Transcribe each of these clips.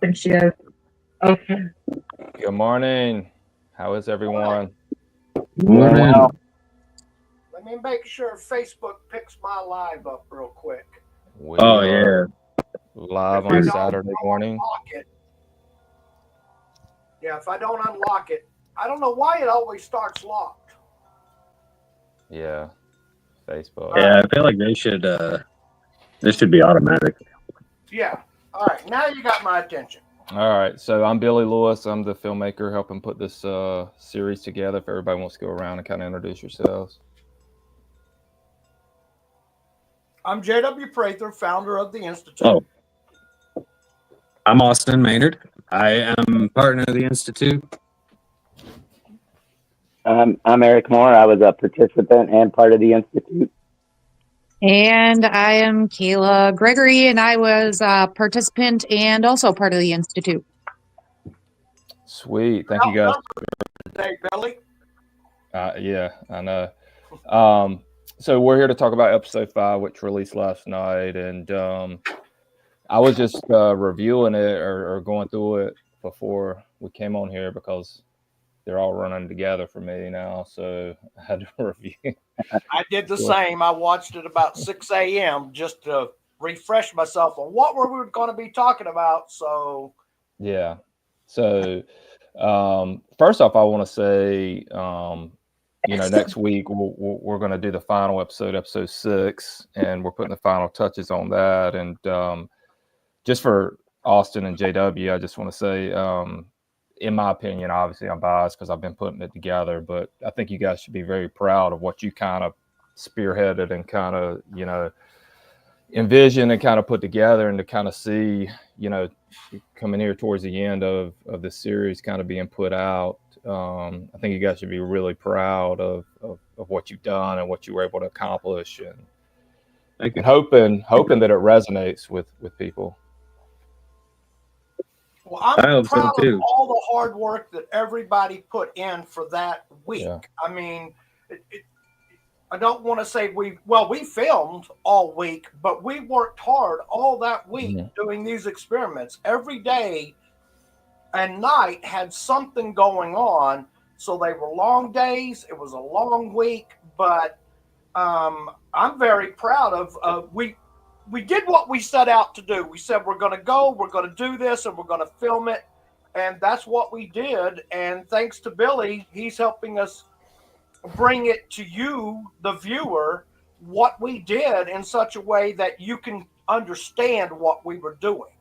talking shit. Okay. Good morning. How is everyone? Morning. Let me make sure Facebook picks my live up real quick. We Oh, are yeah. live If I on don't Saturday morning. unlock it. Yeah, if I don't unlock it, I don't know why it always starts locked. Yeah, Facebook. Yeah, I feel like they should be automatic. Yeah. All right, now you got my attention. All right, so I'm Billy Lewis. I'm the filmmaker helping put this series together. If everybody wants to go around and kind of introduce yourselves. I'm J.W. Prather, founder of the Institute. Oh. I'm Austin Maynard. I am partner of the Institute. I'm Eric Moore. I was a participant and part of the Institute. And I am Kayla Gregory, and I was a participant and also part of the Institute. Sweet. Thank you guys. Hey, Billy. Yeah, I know. So we're here to talk about episode 5, which released last night. And I was just reviewing it or going through it before we came on here because they're all running together for me now. So I had to review. I did the same. I watched it about 6 a.m. just to refresh myself on what were we going to be talking about. So, yeah. So first off, I want to say, next week we're going to do the final episode 6, and we're putting the final touches on that. And just for Austin and JW, I just want to say, in my opinion, obviously I'm biased because I've been putting it together, but I think you guys should be very proud of what you kind of spearheaded and kind of, envision and kind of put together, and to kind of see, coming here towards the end of the series kind of being put out. I think you guys should be really proud of what you've done and what you were able to accomplish, and hoping that it resonates with people. Well, I'm proud of all the hard work that everybody put in for that week. Yeah. I mean, I don't want to say we filmed all week, but we worked hard all that week doing these experiments. Every day and night had something going on. So they were long days. It was a long week, but I'm very proud of we did what we set out to do. We said, we're going to do this, and we're going to film it. And that's what we did. And thanks to Billy, he's helping us bring it to you, the viewer, what we did in such a way that you can understand what we were doing.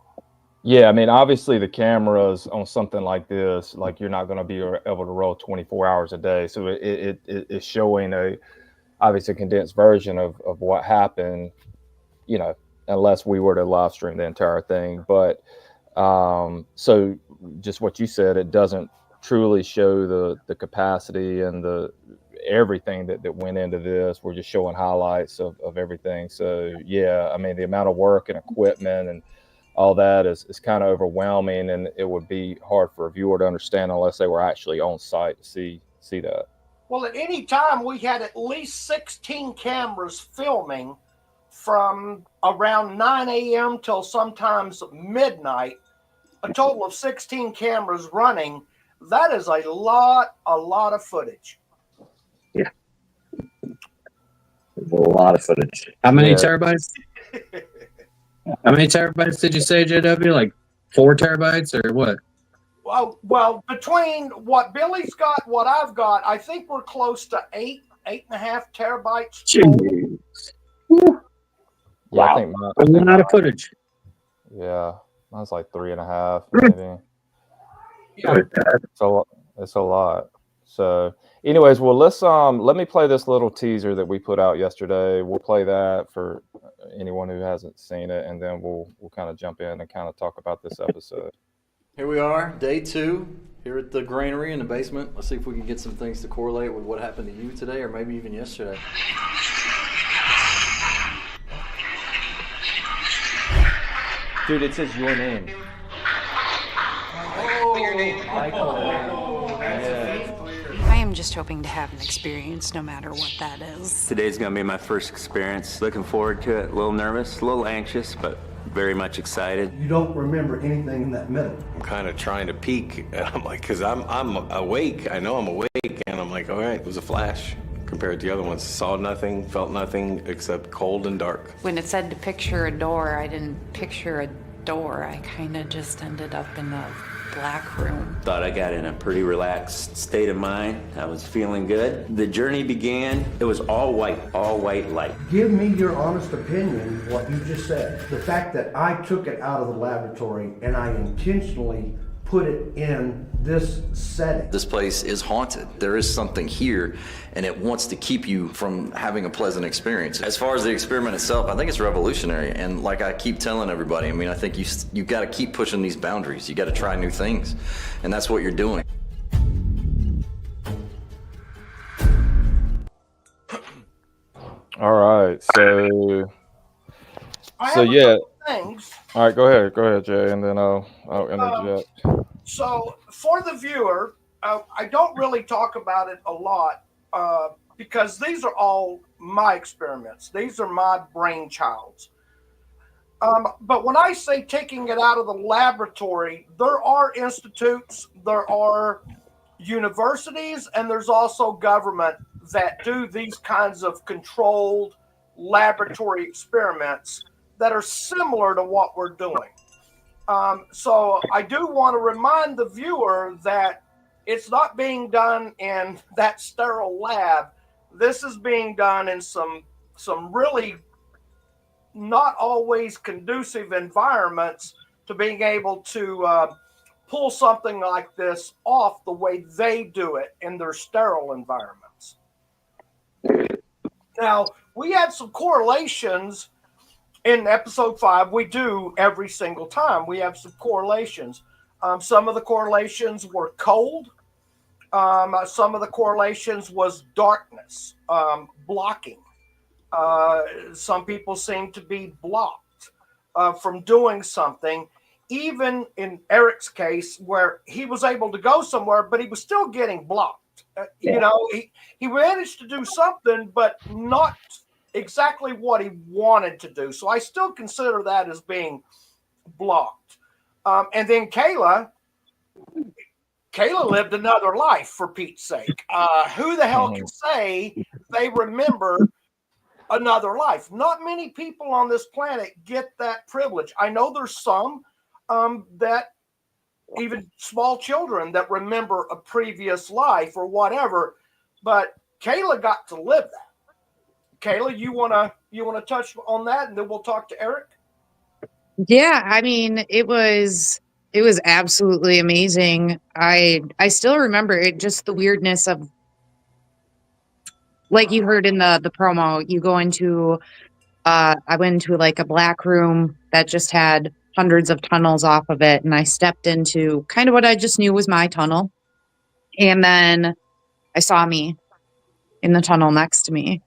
Yeah, I mean, obviously the cameras on something like this, like you're not going to be able to roll 24 hours a day. So it is showing obviously condensed version of what happened, unless we were to live stream the entire thing. But so just what you said, it doesn't truly show the capacity and the everything that went into this. We're just showing highlights of everything. So yeah, I mean, the amount of work and equipment and all that is kind of overwhelming, and it would be hard for a viewer to understand unless they were actually on site to see that. Well, at any time we had at least 16 cameras filming from around 9 a.m. till sometimes midnight, a total of 16 cameras running. That is a lot of footage. Yeah. There's a lot of footage. How many terabytes? How many terabytes did you say, JW? Like 4 terabytes or what? Well, between what Billy's got, what I've got, I think we're close to 8.5 terabytes. Jeez. Yeah, wow. I think a lot of footage. Yeah, mine's like 3.5, maybe. Yeah, it's a lot. So, anyways, well, let me play this little teaser that we put out yesterday. We'll play that for anyone who hasn't seen it, and then we'll kind of jump in and kind of talk about this episode. Here we are, day 2, here at the Granary in the basement. Let's see if we can get some things to correlate with what happened to you today, or maybe even yesterday. Dude, it says your name. I am just hoping to have an experience no matter what that is. Today's gonna be my first experience. Looking forward to it. A little nervous, a little anxious, but very much excited. You don't remember anything in that middle. I'm kind of trying to peek, and I'm like, because I'm awake. I know I'm awake, and I'm like, all right, it was a flash compared to the other ones. Saw nothing, felt nothing except cold and dark. When it said to picture a door, I didn't picture a door. I kind of just ended up in a black room. Thought I got in a pretty relaxed state of mind. I was feeling good. The journey began. It was all white light. Give me your honest opinion, what you just said. The fact that I took it out of the laboratory and I intentionally put it in this setting. This place is haunted. There is something here, and it wants to keep you from having a pleasant experience. As far as the experiment itself, I think it's revolutionary. And like I keep telling everybody, I mean, I think you got to keep pushing these boundaries. You got to try new things, and that's what you're doing. All right, so yeah. Things. All right, go ahead, Jay, and then I'll interject. So for the viewer, I don't really talk about it a lot because these are all my experiments. These are my brainchilds. But when I say taking it out of the laboratory, there are institutes, there are universities, and there's also government that do these kinds of controlled laboratory experiments that are similar to what we're doing. So I do want to remind the viewer that it's not being done in that sterile lab. This is being done in some really not always conducive environments to being able to pull something like this off the way they do it in their sterile environments. Now, we had some correlations in episode 5. We do every single time. We have some correlations. Some of the correlations were cold. Some of the correlations was darkness, blocking. Some people seem to be blocked from doing something. Even in Eric's case, where he was able to go somewhere, but he was still getting blocked. You know, he managed to do something, but not exactly what he wanted to do. So I still consider that as being blocked. And then Kayla lived another life, for Pete's sake. Who the hell can say they remember another life? Not many people on this planet get that privilege. I know there's some that even small children that remember a previous life or whatever, but Kayla got to live that. Kayla, you wanna touch on that, and then we'll talk to Eric? Yeah, I mean, it was absolutely amazing. I still remember it, just the weirdness of, like you heard in the promo, you go into I went into like a black room that just had hundreds of tunnels off of it, and I stepped into kind of what I just knew was my tunnel. And then I saw me in the tunnel next to me.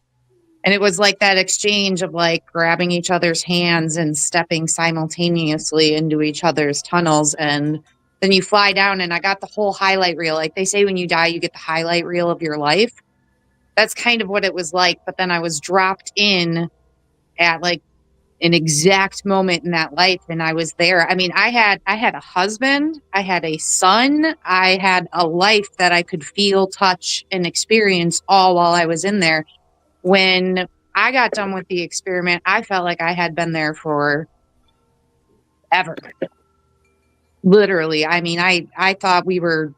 And it was like that exchange of like grabbing each other's hands and stepping simultaneously into each other's tunnels. And then you fly down, and I got the whole highlight reel. Like they say, when you die, you get the highlight reel of your life. That's kind of what it was like. But then I was dropped in at like an exact moment in that life, and I was there. I mean, I had a husband, I had a son, I had a life that I could feel, touch, and experience all while I was in there. When I got done with the experiment, I felt like I had been there for ever. Literally. I mean, I thought we were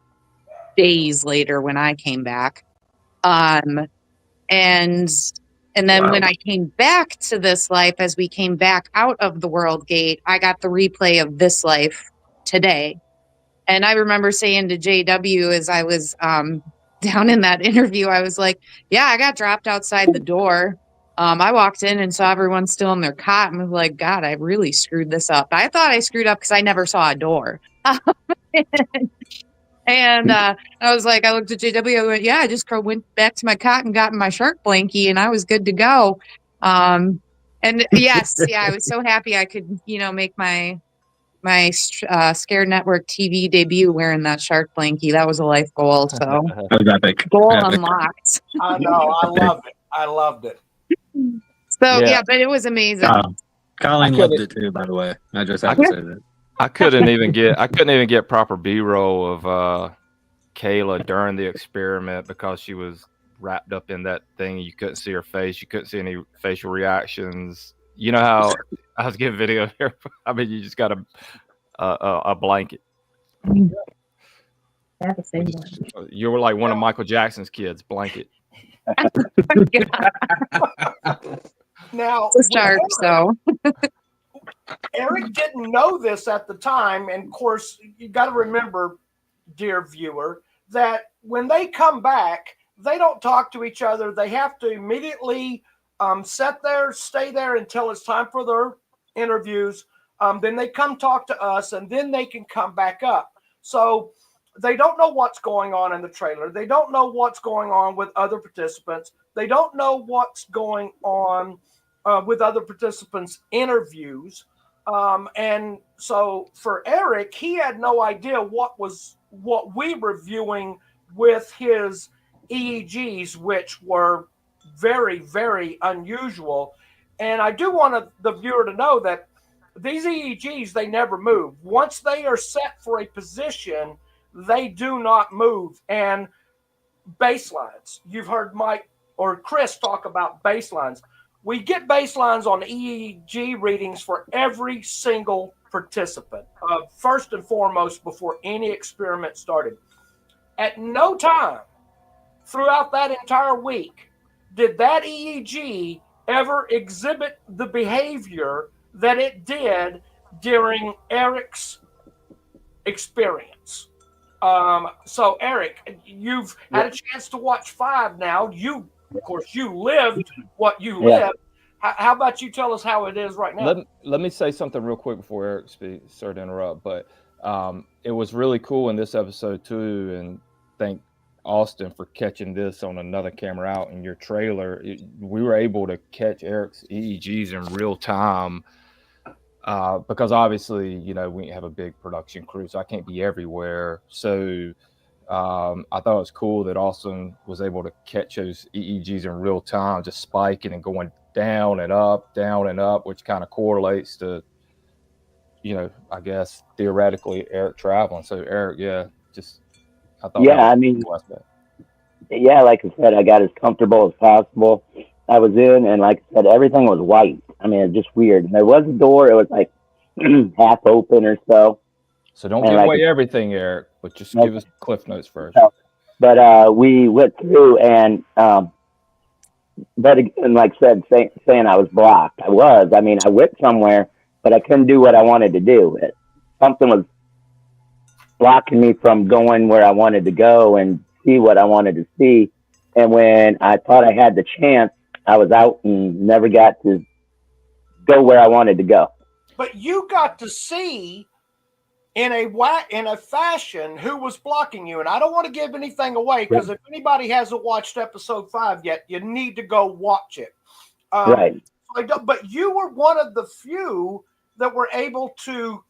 days later when I came back. And then when I came back to this life, as we came back out of the WorldGate, I got the replay of this life today. And I remember saying to JW as I was down in that interview, I was like, yeah, I got dropped outside the door. I walked in and saw everyone still in their cot and was like, God, I really screwed this up. I thought I screwed up because I never saw a door. And I was like, I looked at JW, I went, yeah, I just went back to my cot and got in my shark blankie, and I was good to go. And yes, yeah, I was so happy I could, make my ScareNetwork TV debut wearing that shark blankie. That was a life goal. So that was epic. Goal Epic. Unlocked. I know, I loved it. So yeah, but it was amazing. Colleen loved it too, by the way. I just have to say that. I couldn't even get proper B-roll of Kayla during the experiment because she was wrapped up in that thing. You couldn't see her face. You couldn't see any facial reactions. You know how I was giving video here. I mean, you just got a blanket. You were like one of Michael Jackson's kids, blanket. Now, it's a start, so. Eric didn't know this at the time, and of course, you got to remember, dear viewer, that when they come back, they don't talk to each other. They have to immediately stay there until it's time for their interviews. Then they come talk to us, and then they can come back up. So they don't know what's going on in the trailer. They don't know what's going on with other participants. They don't know what's going on with other participants' interviews. And so for Eric, he had no idea what we were viewing with his EEGs, which were very, very unusual. And I do want the viewer to know that these EEGs, they never move. Once they are set for a position, they do not move. And baselines, you've heard Mike or Chris talk about baselines. We get baselines on EEG readings for every single participant, first and foremost, before any experiment started. At no time throughout that entire week did that EEG ever exhibit the behavior that it did during Eric's experience. So, Eric, you've had a chance to watch 5 now. Of course, you lived what you lived. How about you tell us how it is right now? Let me say something real quick before Eric speaks. Sorry to interrupt, but it was really cool in this episode too, and thank Austin for catching this on another camera out in your trailer. We were able to catch Eric's EEGs in real time because obviously, you know, we have a big production crew, so I can't be everywhere. So I thought it was cool that Austin was able to catch those EEGs in real time, just spiking and going down and up, which kind of correlates to, you know, I guess theoretically Eric traveling. So Eric, I thought, I mean, like I said, I got as comfortable as possible. I was in, and like I said, everything was white. I mean, it's just weird. And there was a door; it was like half open or so. So don't give away everything, Eric, but just give us cliff notes first. No. But we went through, and but again, like I said, saying I was blocked. I was. I mean, I went somewhere, but I couldn't do what I wanted to do. Something was blocking me from going where I wanted to go and see what I wanted to see. And when I thought I had the chance, I was out and never got to go where I wanted to go. But you got to see in a fashion who was blocking you. And I don't want to give anything away, because if anybody hasn't watched episode 5 yet, you need to go watch it. Right. But you were one of the few that were able to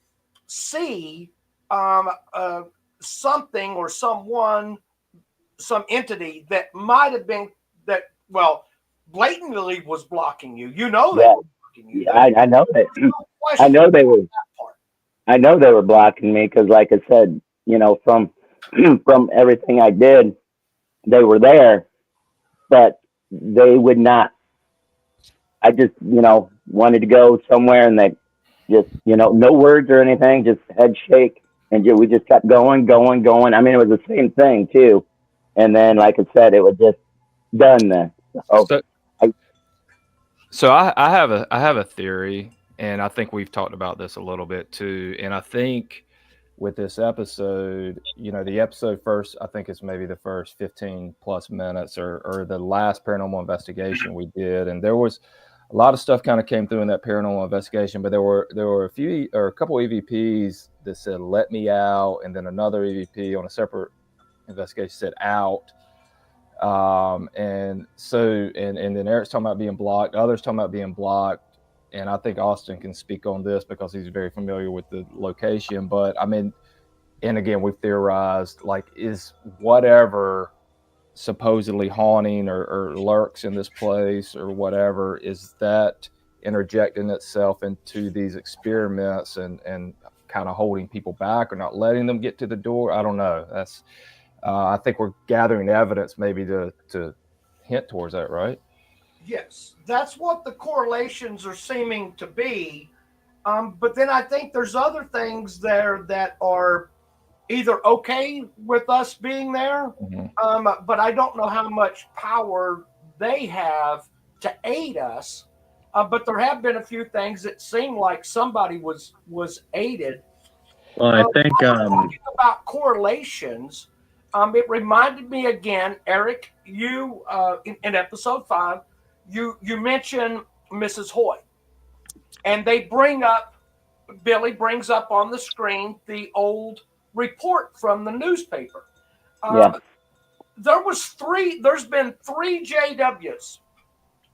see something or someone, some entity that might have been blatantly was blocking you. You know that. Yeah, I know that. I know they were. I know they were blocking me because, like I said, you know, from everything I did, they were there, but they would not. I just, you know, wanted to go somewhere, and they just, you know, no words or anything, just head shake, and we just kept going. I mean, it was the same thing too, and then, like I said, it was just done then. So I have a theory, and I think we've talked about this a little bit too. And I think with this episode, you know, the episode first, I think it's maybe the first 15 plus minutes or the last paranormal investigation we did. And there was a lot of stuff kind of came through in that paranormal investigation, but there were a couple EVPs that said, "Let me out." And then another EVP on a separate investigation said "out." And then Eric's talking about being blocked, others talking about being blocked. And I think Austin can speak on this because he's very familiar with the location. But I mean, and again, we've theorized, like, is whatever supposedly haunting or lurks in this place or whatever, is that interjecting itself into these experiments and kind of holding people back or not letting them get to the door. I don't know. That's I think we're gathering evidence maybe to hint towards that, right? Yes, that's what the correlations are seeming to be. But then I think there's other things there that are either okay with us being there, but I don't know how much power they have to aid us. But there have been a few things that seem like somebody was aided. Well, I think talking about correlations, it reminded me again, Eric. You in episode 5, you mentioned Mrs. Hoy, and they bring up Billy brings up on the screen the old report from the newspaper. There's been 3 JWs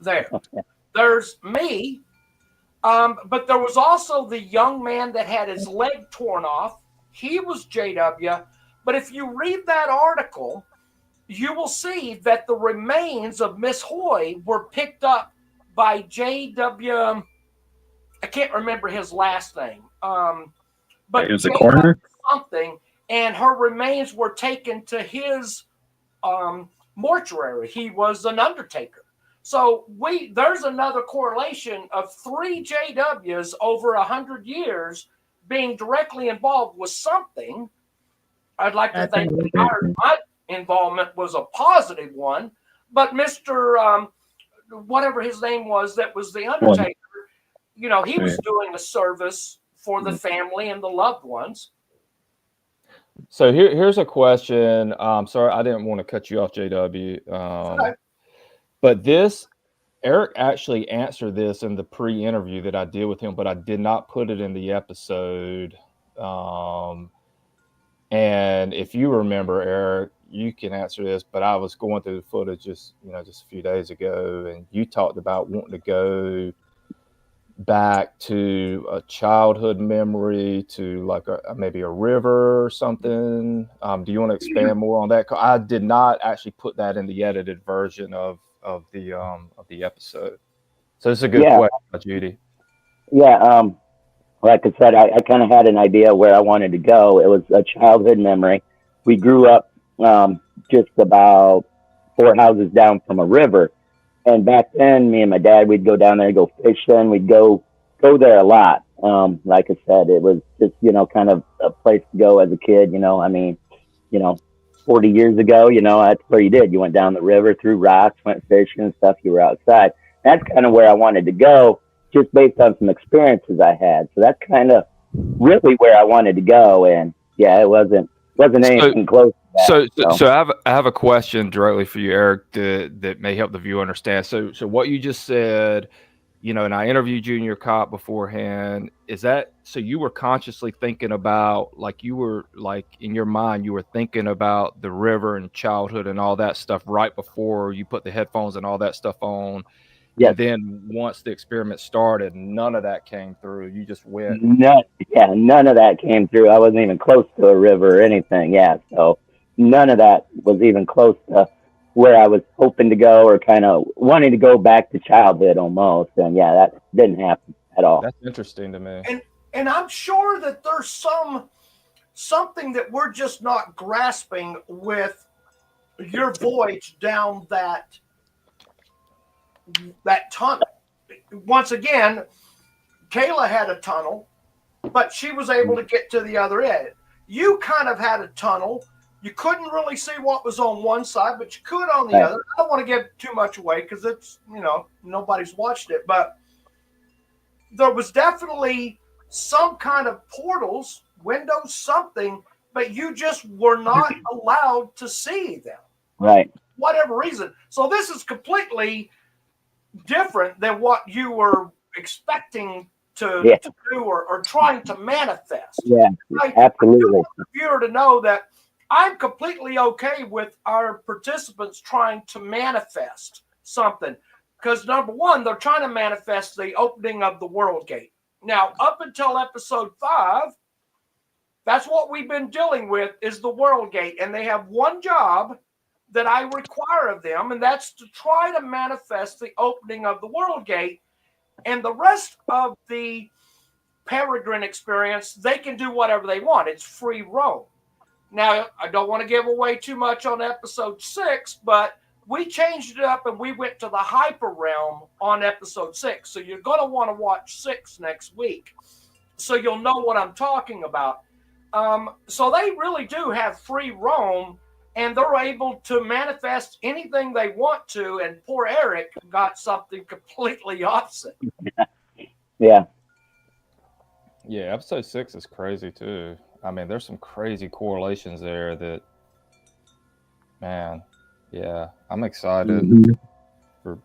there. There's me, but there was also the young man that had his leg torn off. He was JW. But if you read that article, you will see that the remains of Miss Hoy were picked up by JW. I can't remember his last name. But it was a coroner? Something, and her remains were taken to his mortuary. He was an undertaker. So there's another correlation of 3 JWs over 100 years being directly involved with something. I'd like to think my involvement was a positive one, but Mr. Whatever his name was, that was the undertaker, he was doing a service for the family and the loved ones. So here's a question. Sorry, I didn't want to cut you off, JW. But Eric actually answered this in the pre-interview that I did with him, but I did not put it in the episode. And if you remember, Eric, you can answer this, but I was going through the footage just a few days ago, and you talked about wanting to go back to a childhood memory, to like maybe a river or something. Do you want to expand more on that? I did not actually put that in the edited version of the episode. So it's a good question, Judy. Yeah. Like I said, I kind of had an idea where I wanted to go. It was a childhood memory. We grew up just about 4 houses down from a river. And back then, me and my dad, we'd go down there, go fishing. We'd go there a lot. Like I said, it was just, kind of a place to go as a kid. 40 years ago, that's where you did. You went down the river, threw rocks, went fishing and stuff. You were outside. That's kind of where I wanted to go, just based on some experiences I had. So that's kind of really where I wanted to go. And yeah, it wasn't anything close to that. So I have a question directly for you, Eric, that may help the viewer understand. So what you just said, and I interviewed Junior Cop beforehand. Is that so? You were consciously thinking about, like, you were like in your mind, you were thinking about the river and childhood and all that stuff right before you put the headphones and all that stuff on. Yeah. And then once the experiment started, none of that came through. You just went. None of that came through. I wasn't even close to a river or anything. Yeah. So none of that was even close to where I was hoping to go, or kind of wanting to go back to childhood almost. And yeah, that didn't happen at all. That's interesting to me. And I'm sure that there's something that we're just not grasping with your voyage down that tunnel. Once again, Kayla had a tunnel, but she was able to get to the other end. You kind of had a tunnel. You couldn't really see what was on one side, but you could on the other. I don't want to give too much away because it's, nobody's watched it, but there was definitely some kind of portals, windows, something, but you just were not allowed to see them. Right. Whatever reason. So this is completely different than what you were expecting to do or trying to manifest. Yeah, absolutely. I want the viewer to know that I'm completely okay with our participants trying to manifest something, because number one, they're trying to manifest the opening of the WorldGate. Now, up until episode 5, that's what we've been dealing with, is the WorldGate, and they have one job that I require of them, and that's to try to manifest the opening of the WorldGate. And the rest of the Peregrine experience, they can do whatever they want. It's free roam. Now, I don't want to give away too much on episode 6, but we changed it up and we went to the hyper realm on episode 6. So you're going to want to watch 6 next week, so you'll know what I'm talking about. So they really do have free roam, and they're able to manifest anything they want to. And poor Eric got something completely opposite. Yeah. Yeah, episode 6 is crazy too. I mean, there's some crazy correlations there that, man, yeah, I'm excited for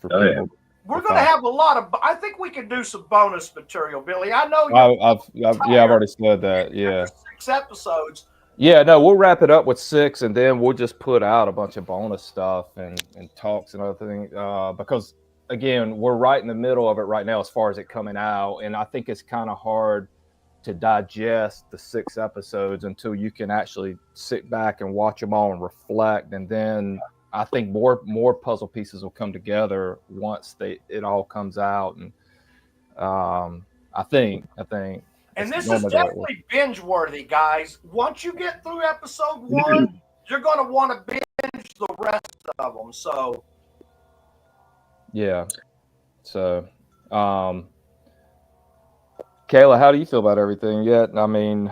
people. Yeah. We're going to have a lot of, I think we can do some bonus material, Billy. I know I've already said that. Yeah. 6 episodes. Yeah, no, we'll wrap it up with 6, and then we'll just put out a bunch of bonus stuff and talks and other things. Because again, we're right in the middle of it right now as far as it coming out, and I think it's kind of hard to digest the 6 episodes until you can actually sit back and watch them all and reflect, and then I think more puzzle pieces will come together once it all comes out. And I think and this is definitely binge worthy, guys. Once you get through episode 1, you're going to want to binge the rest of them. So yeah. So Kayla, how do you feel about everything yet? I mean,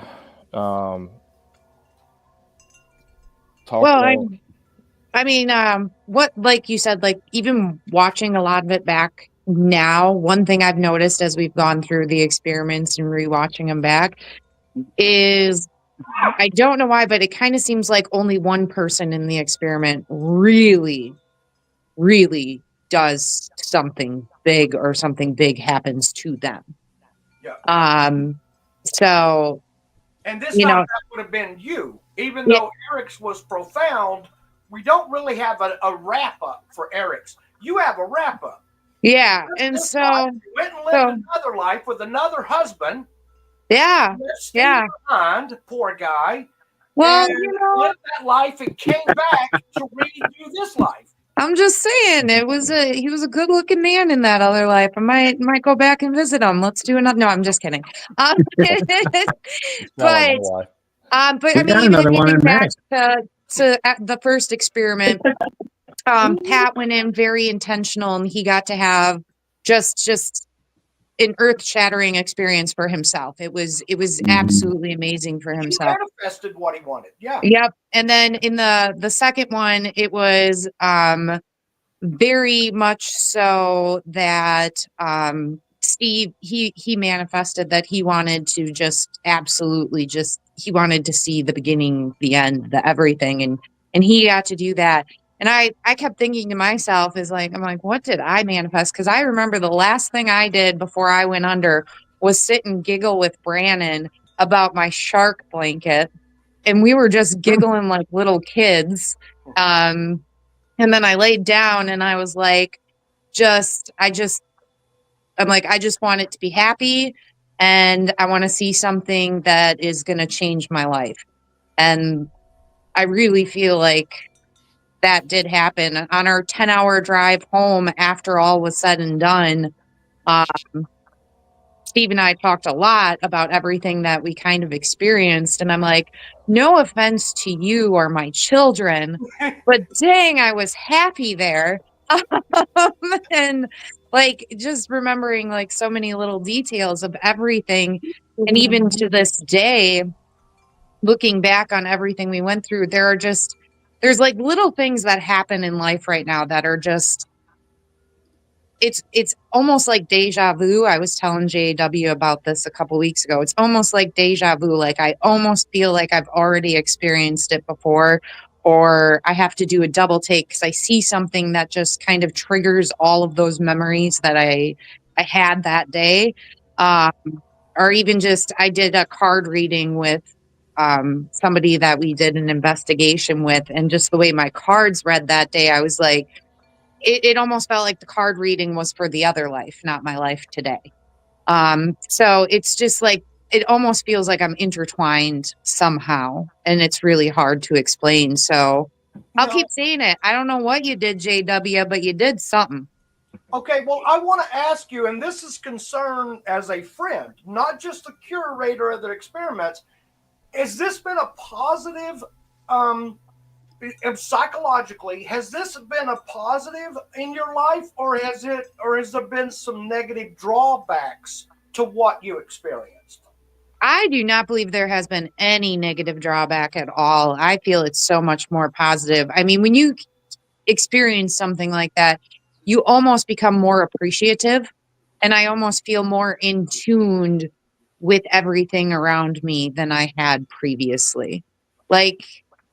what, like you said, like even watching a lot of it back now, one thing I've noticed as we've gone through the experiments and rewatching them back is, I don't know why, but it kind of seems like only one person in the experiment really, really does something big, or something big happens to them. Yeah. So, and this time that would have been you, even though Eric's was profound. We don't really have a wrap up for Eric's. You have a wrap up. Yeah, and so you went and lived another life with another husband. Yeah, yeah. Behind, poor guy. Well, lived that life and came back to redo this life. I'm just saying, he was a good looking man in that other life. I might go back and visit him. Let's do another. No, I'm just kidding. But I mean, even getting back to the first experiment, Pat went in very intentional, and he got to have just an earth-shattering experience for himself. It was absolutely amazing for himself. He manifested what he wanted. Yeah. Yep. And then in the second one, it was very much so that Steve, he manifested that he wanted to he wanted to see the beginning, the end, the everything, and he got to do that. And I kept thinking to myself, I'm like, what did I manifest? Because I remember the last thing I did before I went under was sit and giggle with Brannon about my shark blanket. And we were just giggling like little kids. And then I laid down and I was like, I just want it to be happy. And I want to see something that is going to change my life. And I really feel like that did happen. On our 10-hour drive home, after all was said and done, Steve and I talked a lot about everything that we kind of experienced. And I'm like, no offense to you or my children, but dang, I was happy there. And like, just remembering like so many little details of everything. And even to this day, looking back on everything we went through, there's like little things that happen in life right now that are just, it's almost like deja vu. I was telling JW about this a couple weeks ago. It's almost like deja vu. Like I almost feel like I've already experienced it before, or I have to do a double take because I see something that just kind of triggers all of those memories that I had that day. Or even just, I did a card reading with somebody that we did an investigation with, and just the way my cards read that day, I was like, it almost felt like the card reading was for the other life, not my life today. So it's just like, it almost feels like I'm intertwined somehow, and it's really hard to explain. So I'll keep saying it. I don't know what you did, JW, but you did something. Okay, well, I want to ask you, and this is concern as a friend, not just a curator of the experiments. Has this been a positive, psychologically? Has this been a positive in your life, or has there been some negative drawbacks to what you experienced? I do not believe there has been any negative drawback at all. I feel it's so much more positive. I mean, when you experience something like that, you almost become more appreciative, and I almost feel more in tuned with everything around me than I had previously. Like,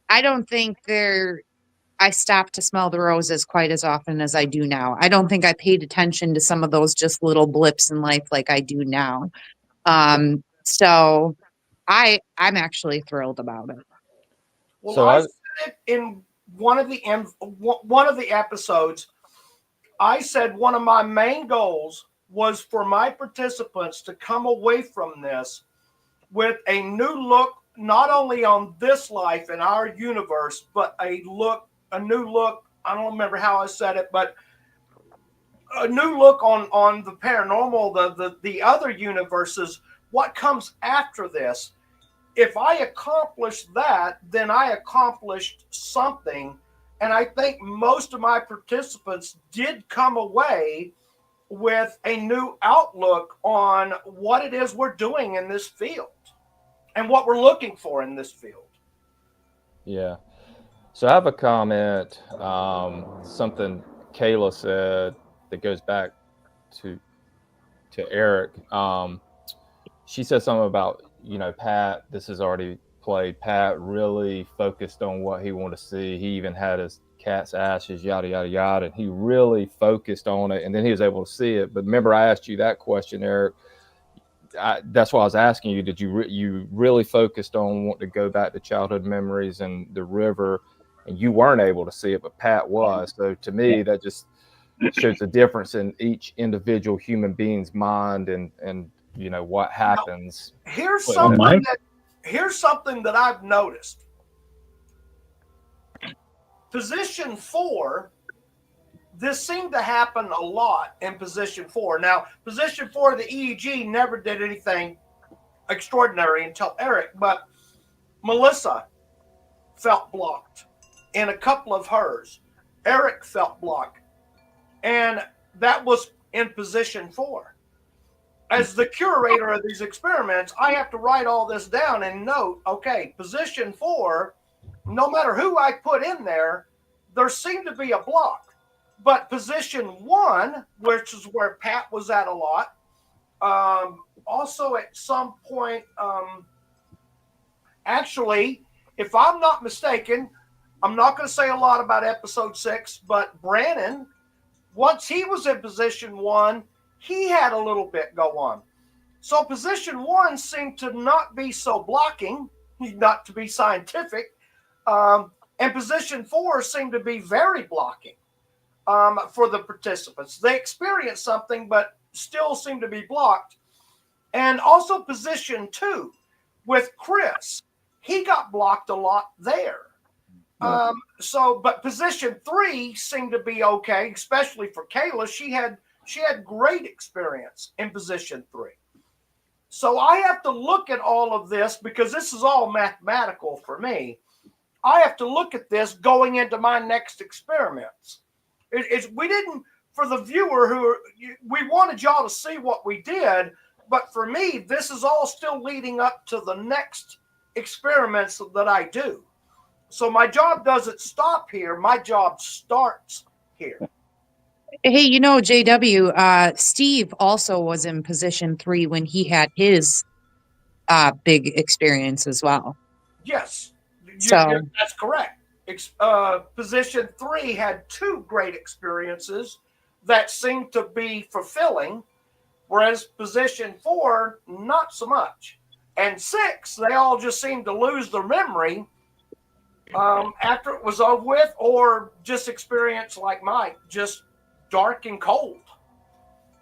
I don't think I stopped to smell the roses quite as often as I do now. I don't think I paid attention to some of those just little blips in life like I do now. So I'm actually thrilled about it. Well, So I said it in one of the episodes. I said one of my main goals was for my participants to come away from this with a new look, not only on this life in our universe, but a new look. I don't remember how I said it, but a new look on the paranormal, the other universes, what comes after this. If I accomplish that, then I accomplished something. And I think most of my participants did come away with a new outlook on what it is we're doing in this field and what we're looking for in this field. Yeah. So I have a comment, something Kayla said that goes back to Eric. She said something about, Pat, this is already played. Pat really focused on what he wanted to see. He even had his cat's ashes, yada, yada, yada. And he really focused on it. And then he was able to see it. But remember, I asked you that question, Eric. That's why I was asking you, did you really focused on wanting to go back to childhood memories and the river, and you weren't able to see it, but Pat was. So to me, that just shows the difference in each individual human being's mind and what happens. Now, here's something that I've noticed. Position 4, this seemed to happen a lot in position 4. Now, position 4, the EEG never did anything extraordinary until Eric, but Melissa felt blocked in a couple of hers. Eric felt blocked, and that was in position 4. As the curator of these experiments, I have to write all this down and note, okay, position 4, no matter who I put in there seemed to be a block. But position 1, which is where Pat was at a lot, also at some point, actually, if I'm not mistaken, I'm not going to say a lot about episode 6, but Brannon, once he was in position 1, he had a little bit go on. So position 1 seemed to not be so blocking, not to be scientific, and position 4 seemed to be very blocking for the participants. They experienced something, but still seemed to be blocked. And also position 2 with Chris, he got blocked a lot there. But position 3 seemed to be okay, especially for Kayla. She had great experience in position 3. So I have to look at all of this because this is all mathematical for me. I have to look at this going into my next experiments. We didn't, for the viewer we wanted y'all to see what we did, but for me, this is all still leading up to the next experiments that I do. So my job doesn't stop here. My job starts here. Hey, JW, Steve also was in position 3 when he had his big experience as well. Yes, so that's correct. Position 3 had 2 great experiences that seemed to be fulfilling, whereas position 4, not so much. And 6, they all just seemed to lose their memory after it was over with, or just experience like Mike, just dark and cold.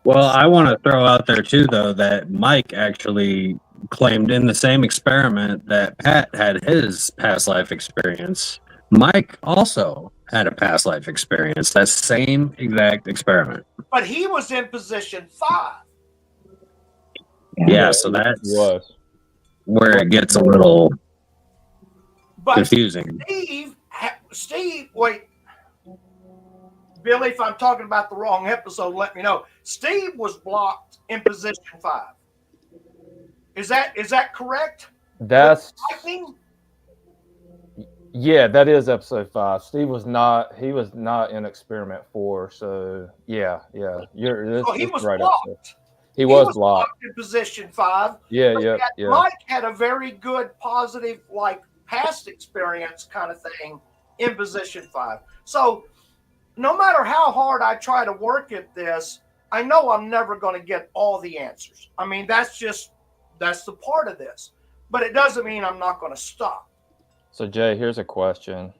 Well, I want to throw out there too, though, that Mike actually claimed in the same experiment that Pat had his past life experience. Mike also had a past life experience. That same exact experiment. But he was in position 5. Yeah, so that's where it gets a little confusing. Steve, wait. Billy, if I'm talking about the wrong episode, let me know. Steve was blocked in position 5. Is that correct? That's yeah, that is episode 5. Steve was not. He was not in experiment 4. So yeah. You're. So he was right blocked. episode. He was blocked in position 5. Yeah. Mike had a very good, positive, like past experience kind of thing in position 5. So no matter how hard I try to work at this, I know I'm never going to get all the answers. I mean, that's the part of this. But it doesn't mean I'm not going to stop. So Jay, here's a question.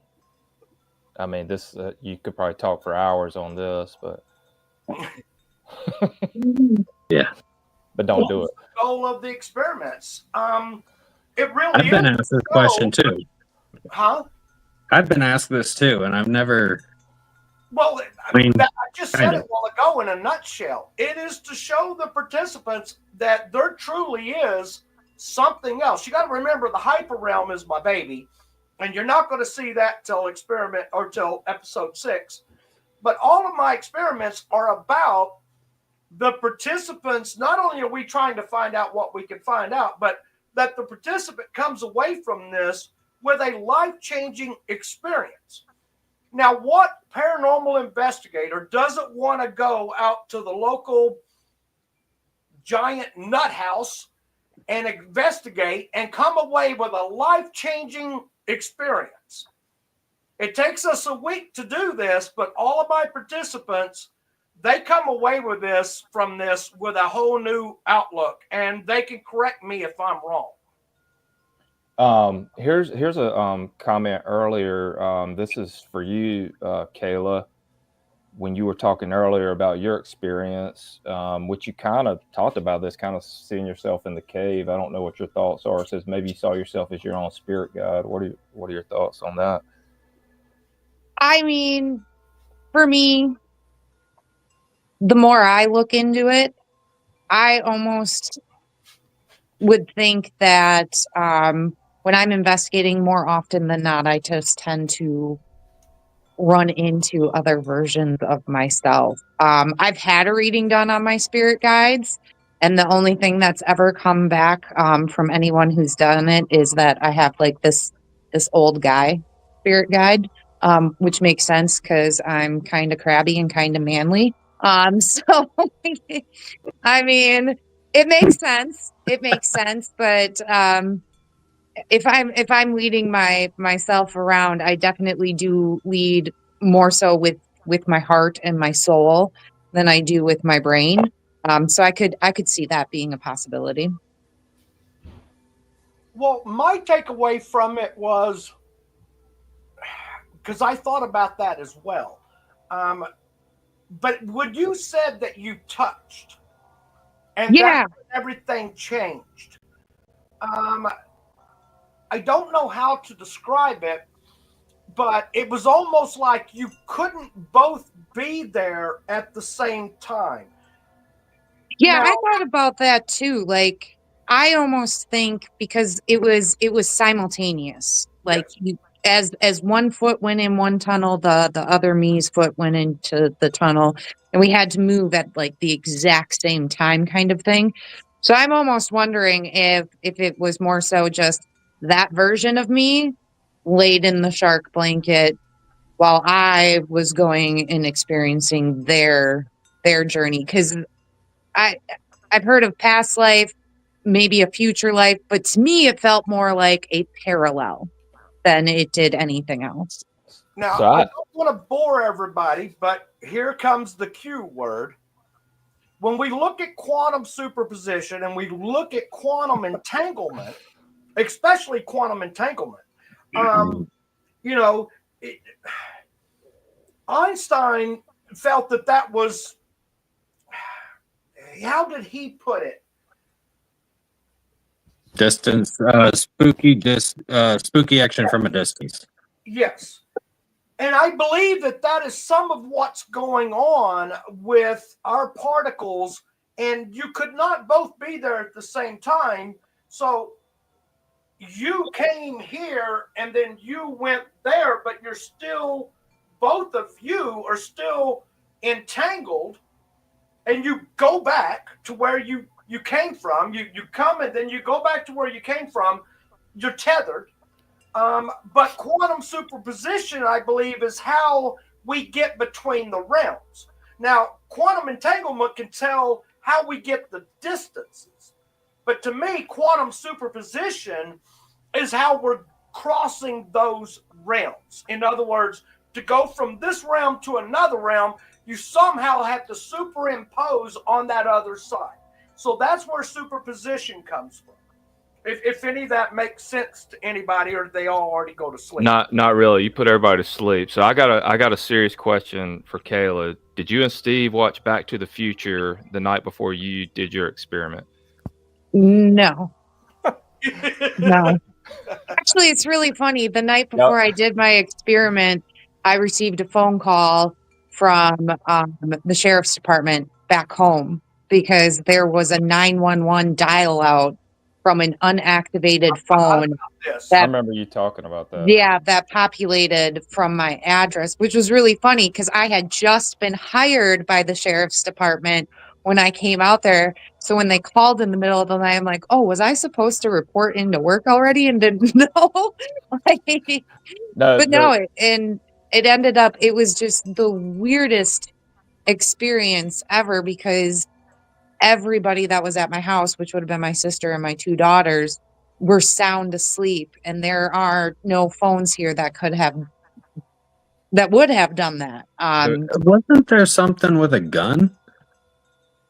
I mean, this you could probably talk for hours on this, but yeah, but don't do it. The goal of the experiments. It really. I've been asked this question too. Huh? I've been asked this too, and I've never. Well, I just said it a while ago in a nutshell. It is to show the participants that there truly is something else. You got to remember the hyper realm is my baby, and you're not going to see that till episode 6. But all of my experiments are about the participants. Not only are we trying to find out what we can find out, but that the participant comes away from this with a life-changing experience. Now, what paranormal investigator doesn't want to go out to the local giant nut house and investigate and come away with a life-changing experience? It takes us a week to do this, but all of my participants, they come away with this with a whole new outlook, and they can correct me if I'm wrong. Here's a comment earlier. This is for you, Kayla. When you were talking earlier about your experience, which you kind of talked about this, kind of seeing yourself in the cave. I don't know what your thoughts are. It says maybe you saw yourself as your own spirit guide. What are your thoughts on that? I mean, for me, the more I look into it, I almost would think that when I'm investigating, more often than not, I just tend to run into other versions of myself. I've had a reading done on my spirit guides, and the only thing that's ever come back from anyone who's done it is that I have like this old guy spirit guide, which makes sense because I'm kind of crabby and kind of manly. So I mean, it makes sense. It makes sense, but if I'm leading myself around, I definitely do lead more so with my heart and my soul than I do with my brain. So I could see that being a possibility. Well, my takeaway from it was, because I thought about that as well. But when you said that you touched and that everything changed, I don't know how to describe it, but it was almost like you couldn't both be there at the same time. Yeah, I thought about that too. Like, I almost think because it was simultaneous. Like, as one foot went in one tunnel, the other me's foot went into the tunnel, and we had to move at like the exact same time, kind of thing. So I'm almost wondering if it was more so just that version of me laid in the shark blanket while I was going and experiencing their journey. Because I've heard of past life, maybe a future life, but to me it felt more like a parallel than it did anything else. Now, I don't want to bore everybody, but here comes the Q word. When we look at quantum superposition and we look at quantum entanglement, especially quantum entanglement, Einstein felt that was, how did he put it? Distance, spooky action from a distance. Yes. And I believe that is some of what's going on with our particles, and you could not both be there at the same time. So you came here and then you went there, but you're still, both of you are still entangled, and you go back to where you came from. You come and then you go back to where you came from. You're tethered. But quantum superposition, I believe, is how we get between the realms. Now, quantum entanglement can tell how we get the distances. But to me, quantum superposition is how we're crossing those realms. In other words, to go from this realm to another realm, you somehow have to superimpose on that other side. So that's where superposition comes from. If any of that makes sense to anybody, or they all already go to sleep. Not really. You put everybody to sleep. So I got a serious question for Kayla. Did you and Steve watch Back to the Future the night before you did your experiment? No. No. Actually, it's really funny. The night before I did my experiment, I received a phone call from the sheriff's department back home because there was a 911 dial out from an unactivated phone. I remember you talking about that. Yeah, that populated from my address, which was really funny because I had just been hired by the sheriff's department when I came out there. So when they called in the middle of the night, I'm like, oh, was I supposed to report into work already and didn't know? And it ended up, it was just the weirdest experience ever because everybody that was at my house, which would have been my sister and my 2 daughters, were sound asleep, and there are no phones here that would have done that. Wasn't there something with a gun?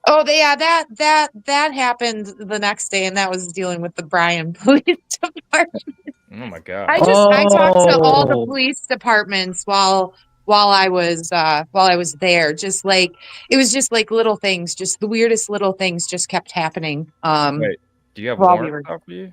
Oh, yeah, that happened the next day, and that was dealing with the Bryan Police Department. Oh my God! I talked to all the police departments while I was there. Just like it was just like little things, just the weirdest little things just kept happening. Wait, do you have warrants out for you?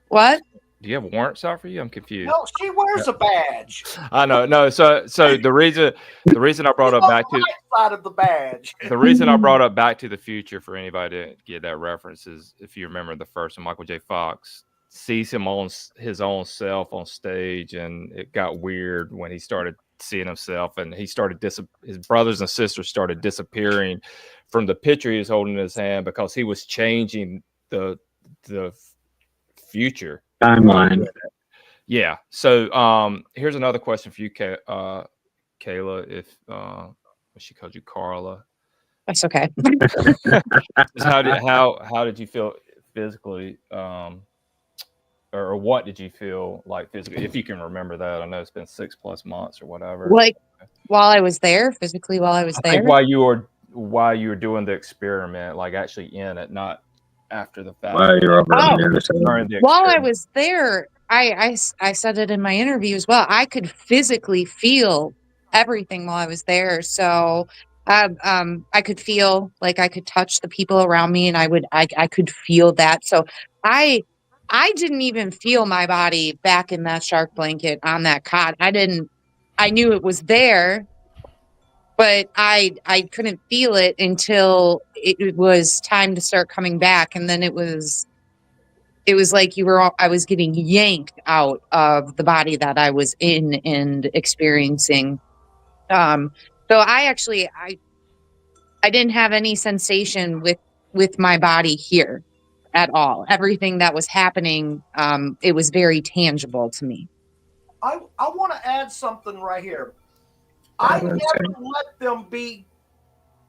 What? Do you have warrants out for you? I'm confused. No, she wears a badge. I know. No, so the reason I brought up Back to the side of the badge. The reason I brought up Back to the Future for anybody to get that reference is if you remember the first one, Michael J. Fox sees him on his own self on stage, and it got weird when he started seeing himself, and he started his brothers and sisters started disappearing from the picture he was holding in his hand because he was changing the future timeline. Yeah. So here's another question for you, Kayla. If she called you Carla, that's okay. How did you feel physically, or what did you feel like physically, if you can remember that? I know it's been 6+ months or whatever. Like while I was there, physically while I was there. Like while you were doing the experiment, like actually in it, not after the fact. While I was there, I said it in my interview as well. I could physically feel everything while I was there. So I could feel like I could touch the people around me, and I could feel that. So I didn't even feel my body back in that shark blanket on that cot. I knew it was there, but I couldn't feel it until it was time to start coming back. And then it was like I was getting yanked out of the body that I was in and experiencing. So I didn't have any sensation with my body here at all. Everything that was happening, it was very tangible to me. I want to add something right here. I never let them be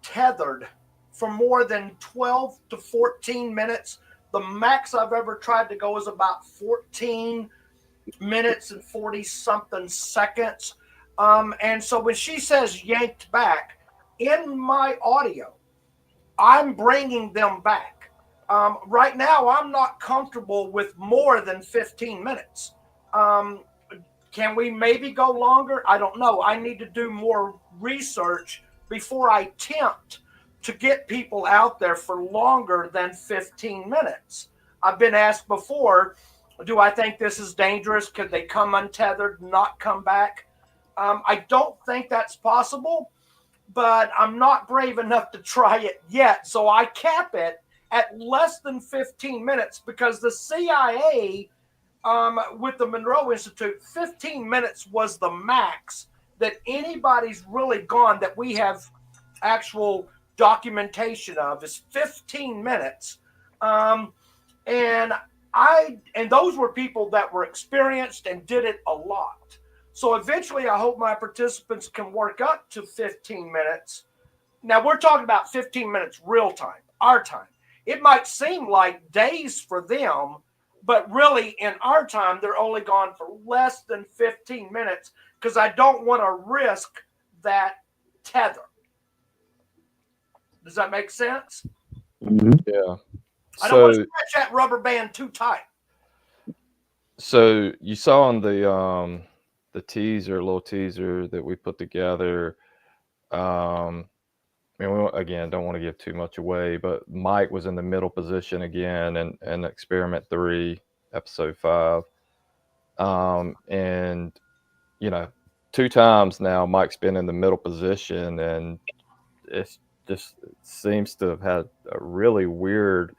tethered for more than 12 to 14 minutes. The max I've ever tried to go is about 14 minutes and 40-something seconds. And so when she says yanked back, in my audio, I'm bringing them back. Right now, I'm not comfortable with more than 15 minutes. Can we maybe go longer? I don't know. I need to do more research before I attempt to get people out there for longer than 15 minutes. I've been asked before, do I think this is dangerous? Could they come untethered, not come back? I don't think that's possible, but I'm not brave enough to try it yet. So I cap it at less than 15 minutes because the CIA, with the Monroe Institute, 15 minutes was the max that anybody's really gone that we have actual documentation of, is 15 minutes. And those were people that were experienced and did it a lot. So eventually I hope my participants can work up to 15 minutes. Now we're talking about 15 minutes real time, our time. It might seem like days for them, but really in our time, they're only gone for less than 15 minutes because I don't want to risk that tether. Does that make sense? Yeah. I don't want to stretch that rubber band too tight. So you saw on the teaser, little teaser that we put together. I mean, again, don't want to give too much away, but Mike was in the middle position again in Experiment 3, Episode 5. And, you know, 2 times now Mike's been in the middle position, and it's just seems to have had a really weird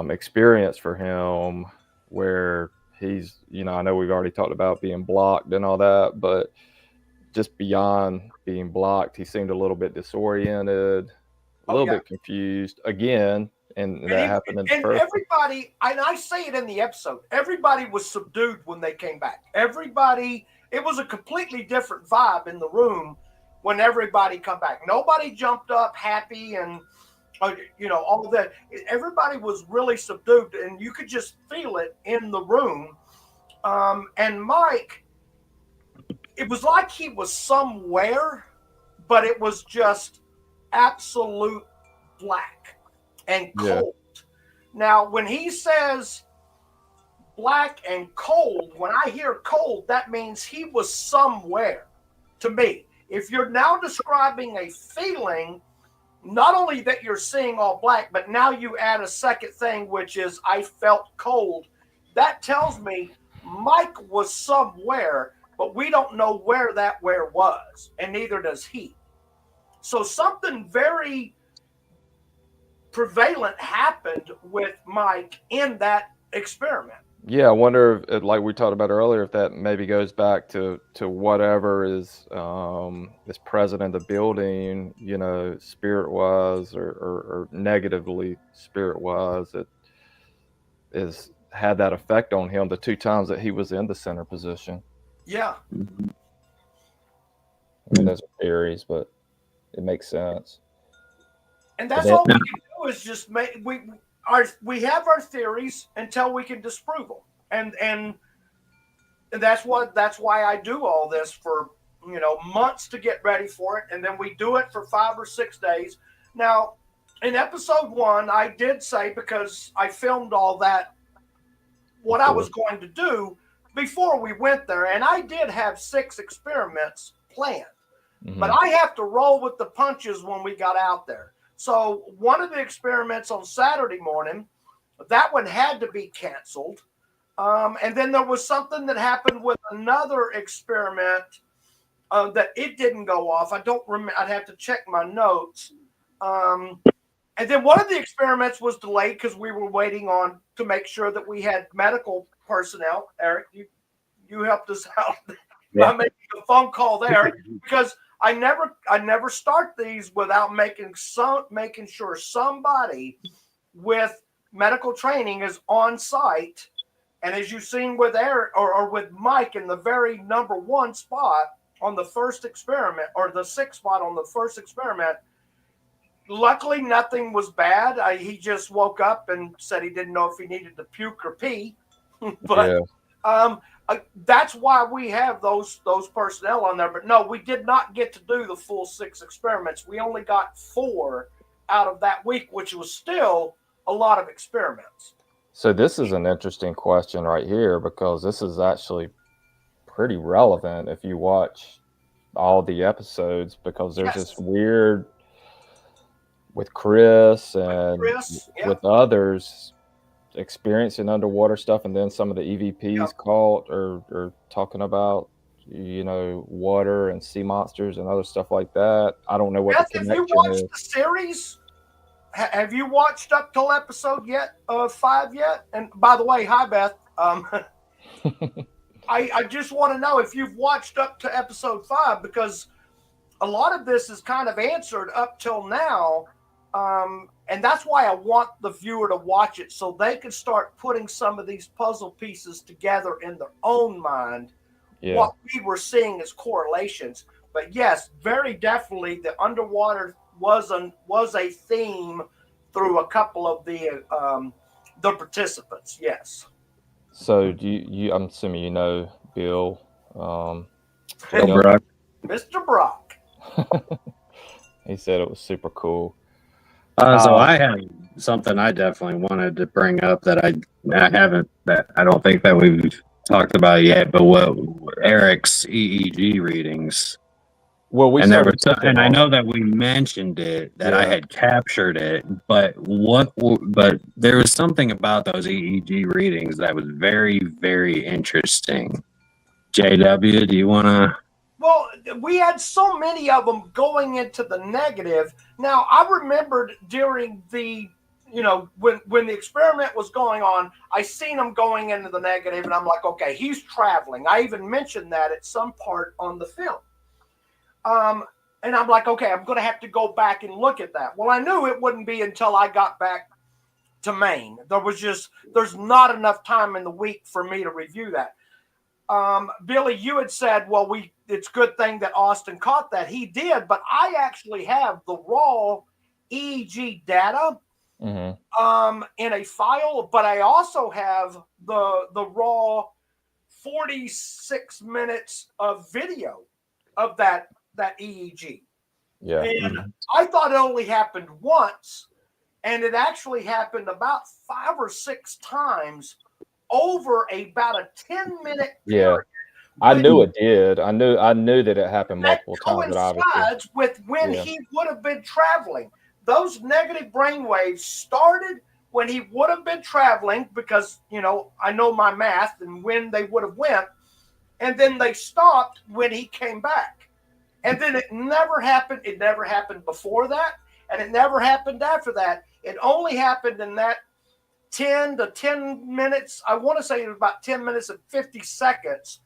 experience for him where he's, you know, I know we've already talked about being blocked and all that, but just beyond being blocked, he seemed a little bit disoriented, a little bit confused again. And that happened in the first. Everybody, and I say it in the episode, everybody was subdued when they came back. Everybody, it was a completely different vibe in the room when everybody come back. Nobody jumped up happy and, you know, all of that. Everybody was really subdued, and you could just feel it in the room. And Mike, it was like he was somewhere, but it was just absolute black and cold. Yeah. Now, when he says black and cold, when I hear cold, that means he was somewhere to me. If you're now describing a feeling, not only that you're seeing all black, but now you add a second thing, which is I felt cold. That tells me Mike was somewhere, but we don't know where that where was, and neither does he. So something very prevalent happened with Mike in that experiment. Yeah, I wonder if, like we talked about earlier, if that maybe goes back to whatever is present in the building, you know, spirit-wise or negatively spirit-wise, that is had that effect on him the 2 times that he was in the center position. Yeah. I mean, those are theories, but it makes sense. And that's all we can do is just make we have our theories until we can disprove them, and that's why I do all this for, you know, months to get ready for it, and then we do it for 5 or 6 days. Now, in episode 1, I did say, because I filmed all that, what I was going to do before we went there, and I did have 6 experiments planned, but I have to roll with the punches when we got out there. So one of the experiments on Saturday morning, that one had to be canceled. And then there was something that happened with another experiment that it didn't go off. I don't remember. I'd have to check my notes. And then one of the experiments was delayed because we were waiting on to make sure that we had medical personnel. Eric, you helped us out by making a phone call there, because I never start these without making sure somebody with medical training is on site. And as you've seen with Eric or with Mike in the very number 1 spot on the first experiment, or the 6th spot on the first experiment, luckily nothing was bad. He just woke up and said he didn't know if he needed to puke or pee. But that's why we have those personnel on there. But no, we did not get to do the full 6 experiments. We only got 4 out of that week, which was still a lot of experiments. So this is an interesting question right here, because this is actually pretty relevant if you watch all the episodes, because there's this weird with Chris and with others experiencing underwater stuff, and then some of the EVPs caught or talking about you know, water and sea monsters and other stuff like that. I don't know what Beth, the have you connection watched is. the series? Have you watched up till episode 5 yet? And by the way, hi Beth. I just want to know if you've watched up to episode 5, because a lot of this is kind of answered up till now. And that's why I want the viewer to watch it, so they can start putting some of these puzzle pieces together in their own mind. Yeah. What we were seeing as correlations. But yes, very definitely the underwater was a theme through a couple of the participants. Yes. So do you I'm assuming you know Bill. Brock. Mr. Brock. He said it was super cool. So I have something I definitely wanted to bring up that I don't think that we've talked about yet, but what Eric's EEG readings. Well, and I know that we mentioned it, that I had captured it, but there was something about those EEG readings that was very, very interesting. JW, do you want to? Well, we had so many of them going into the negative. Now, I remembered during the, when the experiment was going on, I seen him going into the negative, and I'm like, okay, he's traveling. I even mentioned that at some part on the film. And I'm like, okay, I'm going to have to go back and look at that. Well, I knew it wouldn't be until I got back to Maine. There's not enough time in the week for me to review that. Billy, you had said, well, it's a good thing that Austin caught that. He did, but I actually have the raw EEG data in a file, but I also have the raw 46 minutes of video of that EEG. Yeah. And I thought it only happened once, and it actually happened about 5 or 6 times over about a 10-minute period. I knew it did. I knew that it happened multiple times. That coincides with when he would have been traveling. Those negative brainwaves started when he would have been traveling, because I know my math and when they would have went, and then they stopped when he came back. And then it never happened. It never happened before that, and it never happened after that. It only happened in that 10 minutes. I want to say it was about 10 minutes and 50 seconds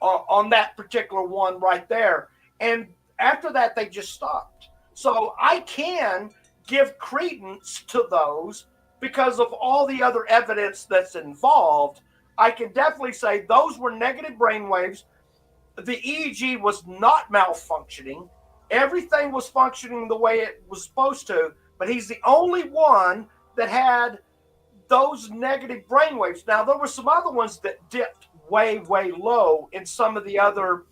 on that particular one right there. And after that, they just stopped. So I can give credence to those because of all the other evidence that's involved. I can definitely say those were negative brainwaves. The EEG was not malfunctioning. Everything was functioning the way it was supposed to, but he's the only one that had those negative brainwaves. Now, there were some other ones that dipped way, way low in some of the other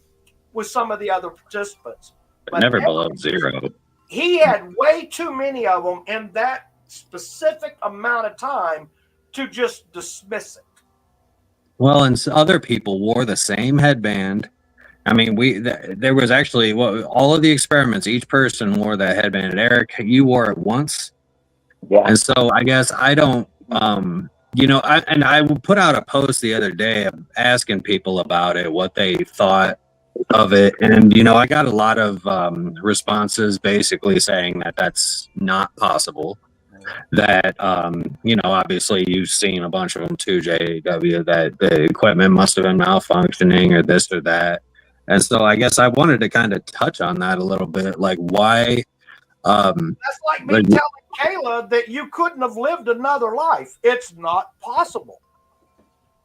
participants. But never below 0. He had way too many of them in that specific amount of time to just dismiss it. Well, and other people wore the same headband. I mean, there was actually all of the experiments, each person wore that headband. Eric, you wore it once. Yeah. And so I guess I don't, I put out a post the other day asking people about it, what they thought of it. And, I got a lot of responses basically saying that that's not possible. That, obviously you've seen a bunch of them too, JW, that the equipment must have been malfunctioning or this or that. And so I guess I wanted to kind of touch on that a little bit, like why. That's like me telling Kayla that you couldn't have lived another life. It's not possible.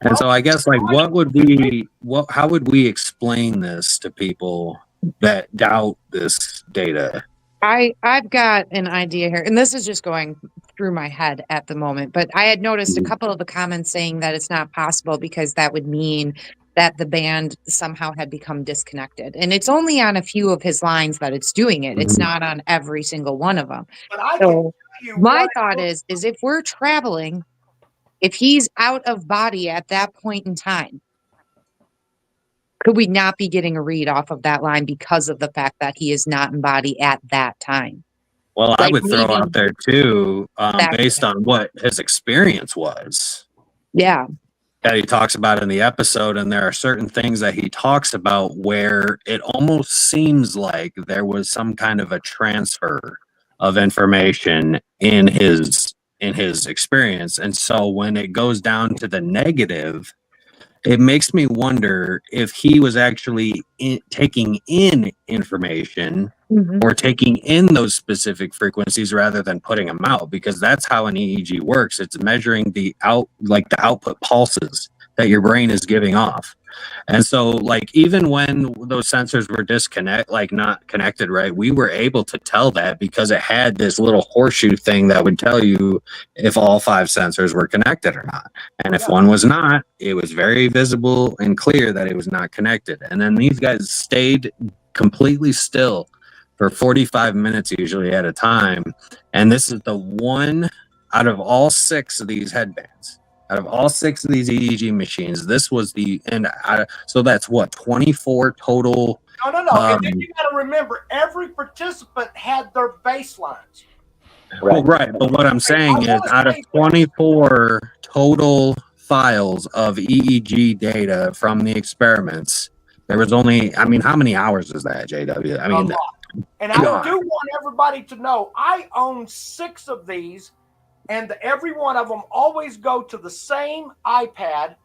And so I guess how would we explain this to people that doubt this data? I've got an idea here, and this is just going through my head at the moment, but I had noticed a couple of the comments saying that it's not possible because that would mean that the band somehow had become disconnected. And it's only on a few of his lines that it's doing it. It's not on every single one of them. So my thought is if we're traveling, if he's out of body at that point in time, could we not be getting a read off of that line because of the fact that he is not in body at that time? Well, I would throw out there too, based on what his experience was. Yeah. that he talks about in the episode, and there are certain things that he talks about where it almost seems like there was some kind of a transfer of information in his experience. And so when it goes down to the negative, it makes me wonder if he was actually taking in information or taking in those specific frequencies rather than putting them out, because that's how an EEG works. It's measuring the output pulses that your brain is giving off. And so, like, even when those sensors were not connected, right, we were able to tell that because it had this little horseshoe thing that would tell you if all 5 sensors were connected or not. And if one was not, it was very visible and clear that it was not connected. And then these guys stayed completely still for 45 minutes, usually at a time. And this is the one out of all 6 of these headbands. Out of all 6 of these EEG machines, this was so that's what, 24 total. No. And then you got to remember, every participant had their baselines. Well, right. But what I'm saying is, out of 24 total files of EEG data from the experiments, there was only, I mean, how many hours is that, JW? I mean, and I do want everybody to know, I own 6 of these. And every one of them always go to the same iPad.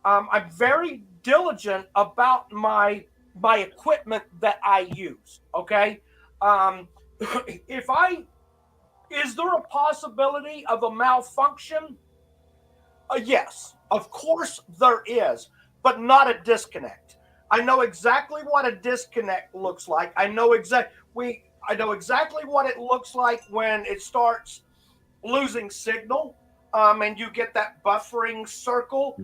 I'm very diligent about my equipment that I use. Okay, is there a possibility of a malfunction? Yes, of course there is, but not a disconnect. I know exactly what a disconnect looks like. I know exactly what it looks like when it starts losing signal, and you get that buffering circle.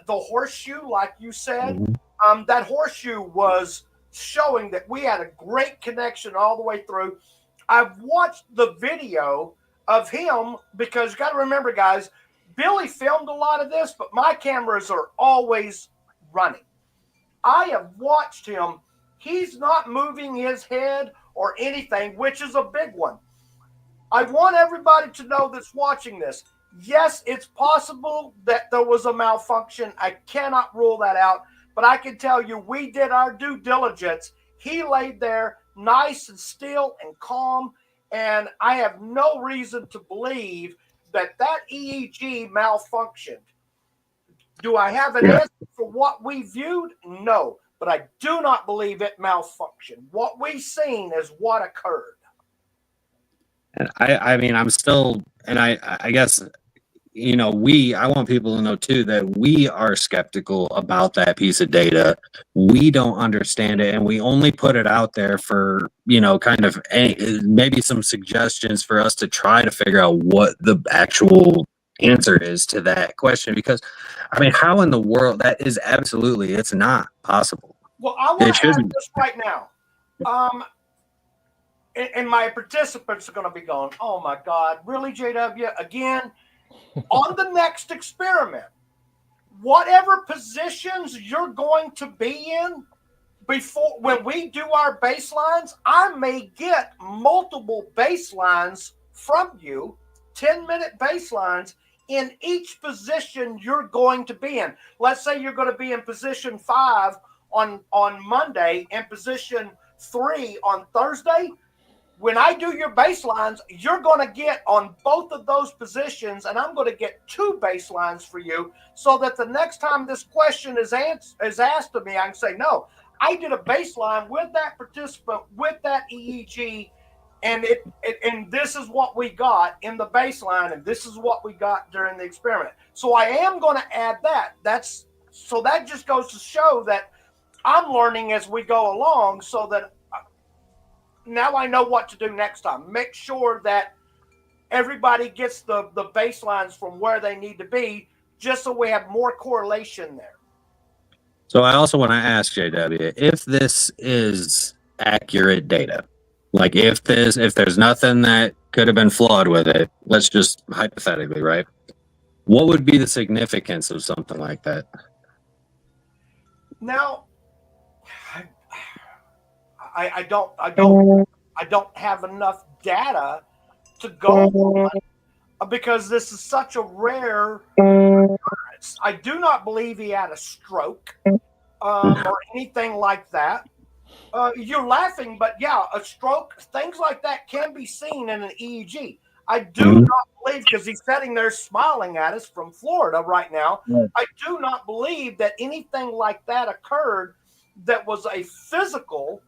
The horseshoe, like you said, that horseshoe was showing that we had a great connection all the way through. I've watched the video of him because you got to remember, guys, Billy filmed a lot of this, but my cameras are always running. I have watched him. He's not moving his head or anything, which is a big one. I want everybody to know that's watching this. Yes, it's possible that there was a malfunction. I cannot rule that out, but I can tell you we did our due diligence. He laid there nice and still and calm, and I have no reason to believe that EEG malfunctioned. Do I have an answer for what we viewed? No, but I do not believe it malfunctioned. What we seen is what occurred. And I mean, I'm still, and I guess, you know, I want people to know too that we are skeptical about that piece of data. We don't understand it, and we only put it out there for, you know, kind of maybe some suggestions for us to try to figure out what the actual answer is to that question. Because, I mean, how in the world, that is absolutely, it's not possible. Well, I want to ask this right now. And my participants are going to be going, oh my God, really, JW? Again, on the next experiment, whatever positions you're going to be in when we do our baselines, I may get multiple baselines from you, 10-minute baselines in each position you're going to be in. Let's say you're going to be in position 5 on Monday and position 3 on Thursday. When I do your baselines, you're going to get on both of those positions, and I'm going to get 2 baselines for you so that the next time this question is asked of me, I can say, no, I did a baseline with that participant, with that EEG, and and this is what we got in the baseline, and this is what we got during the experiment. So I am going to add that. So that just goes to show that I'm learning as we go along, so that now I know what to do next time. Make sure that everybody gets the baselines from where they need to be, just so we have more correlation there. So I also want to ask JW, if this is accurate data, like if there's nothing that could have been flawed with it, let's just hypothetically, right? What would be the significance of something like that? Now, I don't have enough data to go on. because this is such a rare occurrence. I do not believe he had a stroke or anything like that. You're laughing, but yeah, a stroke, things like that can be seen in an EEG. I do not believe, because he's sitting there smiling at us from Florida right now, I do not believe that anything like that occurred that was a physical,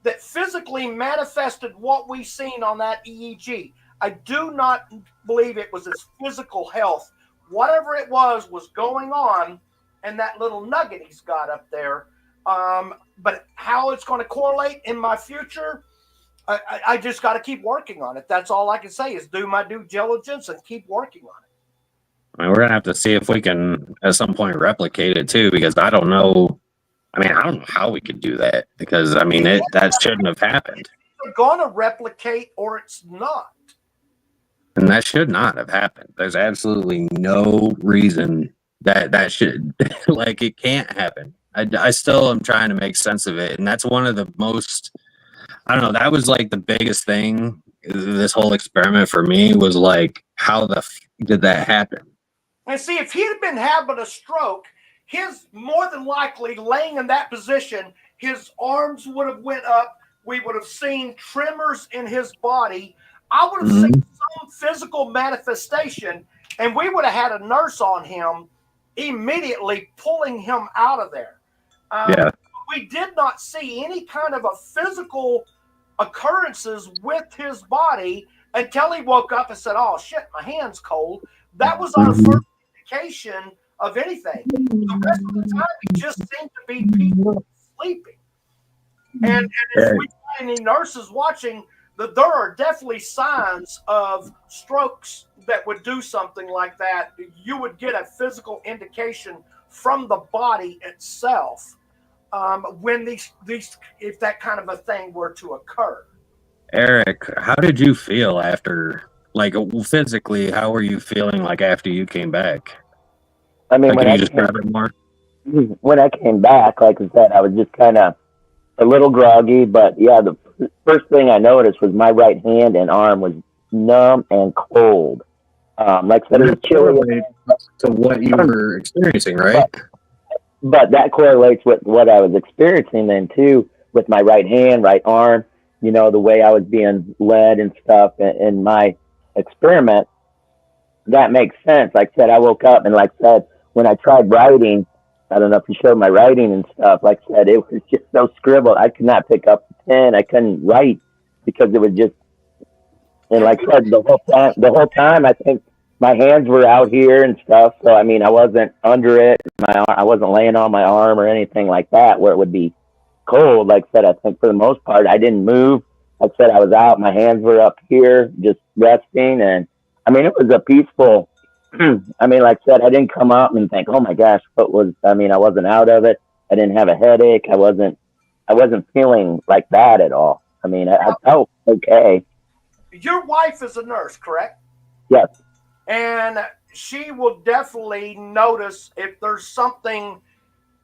that physically manifested what we seen on that EEG. I do not believe it was his physical health. Whatever it was going on, and that little nugget he's got up there. But how it's going to correlate in my future, I just got to keep working on it. That's all I can say is do my due diligence and keep working on it. I mean, we're gonna have to see if we can at some point replicate it too, because I don't know. I mean, I don't know how we could do that, because I mean, that shouldn't have happened. It's going to replicate or it's not. And that should not have happened. There's absolutely no reason that should, like, it can't happen. I still am trying to make sense of it. And that's one of the most, I don't know, that was like the biggest thing. This whole experiment for me was like, how the did that happen? And see, if he'd have been having a stroke, his more than likely laying in that position, his arms would have went up. We would have seen tremors in his body. I would have seen some physical manifestation, and we would have had a nurse on him immediately pulling him out of there. We did not see any kind of a physical occurrences with his body until he woke up and said, "Oh shit, my hand's cold." That was our first indication of anything. The rest of the time, he just seemed to be people sleeping. And if we got any nurses watching, that there are definitely signs of strokes that would do something like that. You would get a physical indication from the body itself when these if that kind of a thing were to occur. Eric, how did you feel after, like, physically? How were you feeling like after you came back? I mean, like, when I came back, like I said, I was just kind of a little groggy, but yeah, the first thing I noticed was my right hand and arm was numb and cold. Like I said, it was chilly. To what you were experiencing, right? But that correlates with what I was experiencing then too, with my right hand, right arm, you know, the way I was being led and stuff in my experiment. That makes sense. Like I said, I woke up and like I said, when I tried writing, I don't know if you showed my writing and stuff. Like I said, it was just so scribbled. I could not pick up the pen. I couldn't write because it was just. And like I said, the whole time, I think my hands were out here and stuff. So I mean, I wasn't under it. I wasn't laying on my arm or anything like that where it would be cold. Like I said, I think for the most part, I didn't move. Like I said, I was out. My hands were up here, just resting, and I mean, it was a peaceful. I mean, like I said, I didn't come up and think, "Oh my gosh, what was?" I mean, I wasn't out of it. I didn't have a headache. I wasn't feeling like that at all. I mean, I felt okay. Your wife is a nurse, correct? Yes. And she will definitely notice if there's something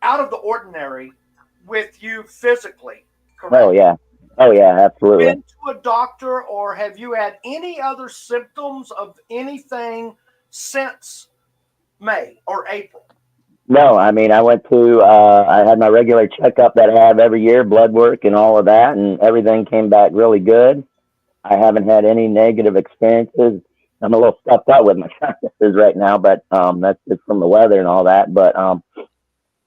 out of the ordinary with you physically, correct? Oh yeah, absolutely. Been to a doctor, or have you had any other symptoms of anything since May or April? No, I mean, I went to, I had my regular checkup that I have every year, blood work and all of that, and everything came back really good. I haven't had any negative experiences. I'm a little stuffed out with my sinuses right now, but that's just from the weather and all that. But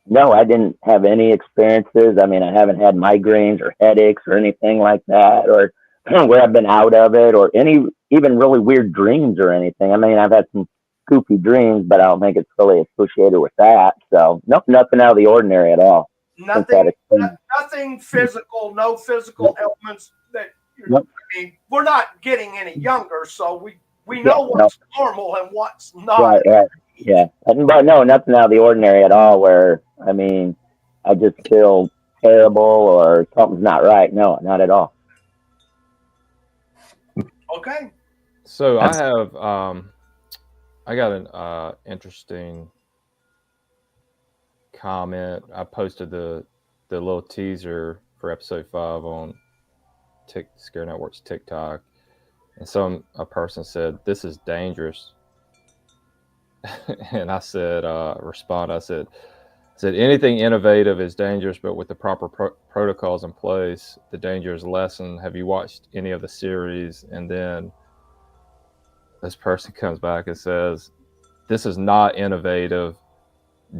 no, I didn't have any experiences. I mean, I haven't had migraines or headaches or anything like that, or where I've been out of it, or even really weird dreams or anything. I mean, I've had some goofy dreams, but I don't think it's really associated with that. So nothing out of the ordinary at all. Nothing physical, no physical ailments that I mean, we're not getting any younger, so we know what's normal and what's not. Right. Yeah. But no, nothing out of the ordinary at all where, I mean, I just feel terrible or something's not right. No, not at all. Okay. So I have, I got an interesting comment. I posted the little teaser for episode 5 on ScareNetwork's TikTok, And a person said, "This is dangerous." And I said, I said, anything innovative is dangerous, but with the proper protocols in place, the danger is lessened. Have you watched any of the series? And then this person comes back and says, this is not innovative.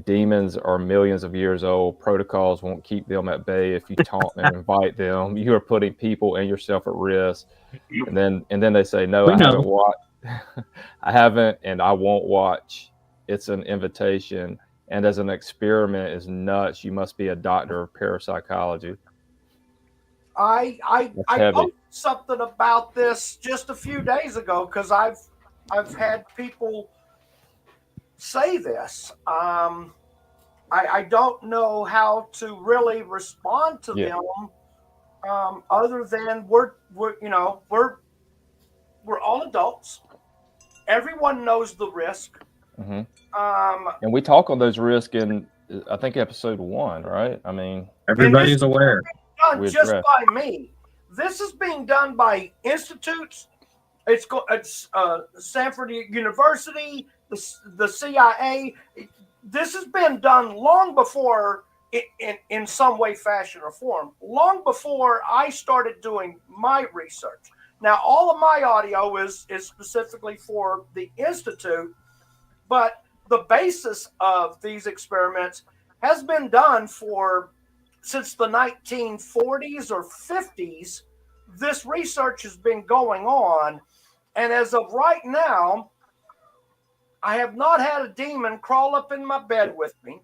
Demons are millions of years old. Protocols won't keep them at bay if you taunt and invite them. You are putting people and yourself at risk. And then they say, no, I haven't watched. I haven't, and I won't watch. It's an invitation, and as an experiment is nuts. You must be a doctor of parapsychology. I posted something about this just a few days ago because I've had people say this. I don't know how to really respond to them, other than we're all adults. Everyone knows the risk. Mm-hmm. And we talk on those risks in, I think, episode 1, right? I mean, everybody's aware. Done just by me. This is being done by institutes. It's Stanford University, the CIA. This has been done long before, in some way, fashion, or form. Long before I started doing my research. Now, all of my audio is specifically for the institute, but the basis of these experiments has been done since the 1940s or 50s. This research has been going on, and as of right now, I have not had a demon crawl up in my bed with me.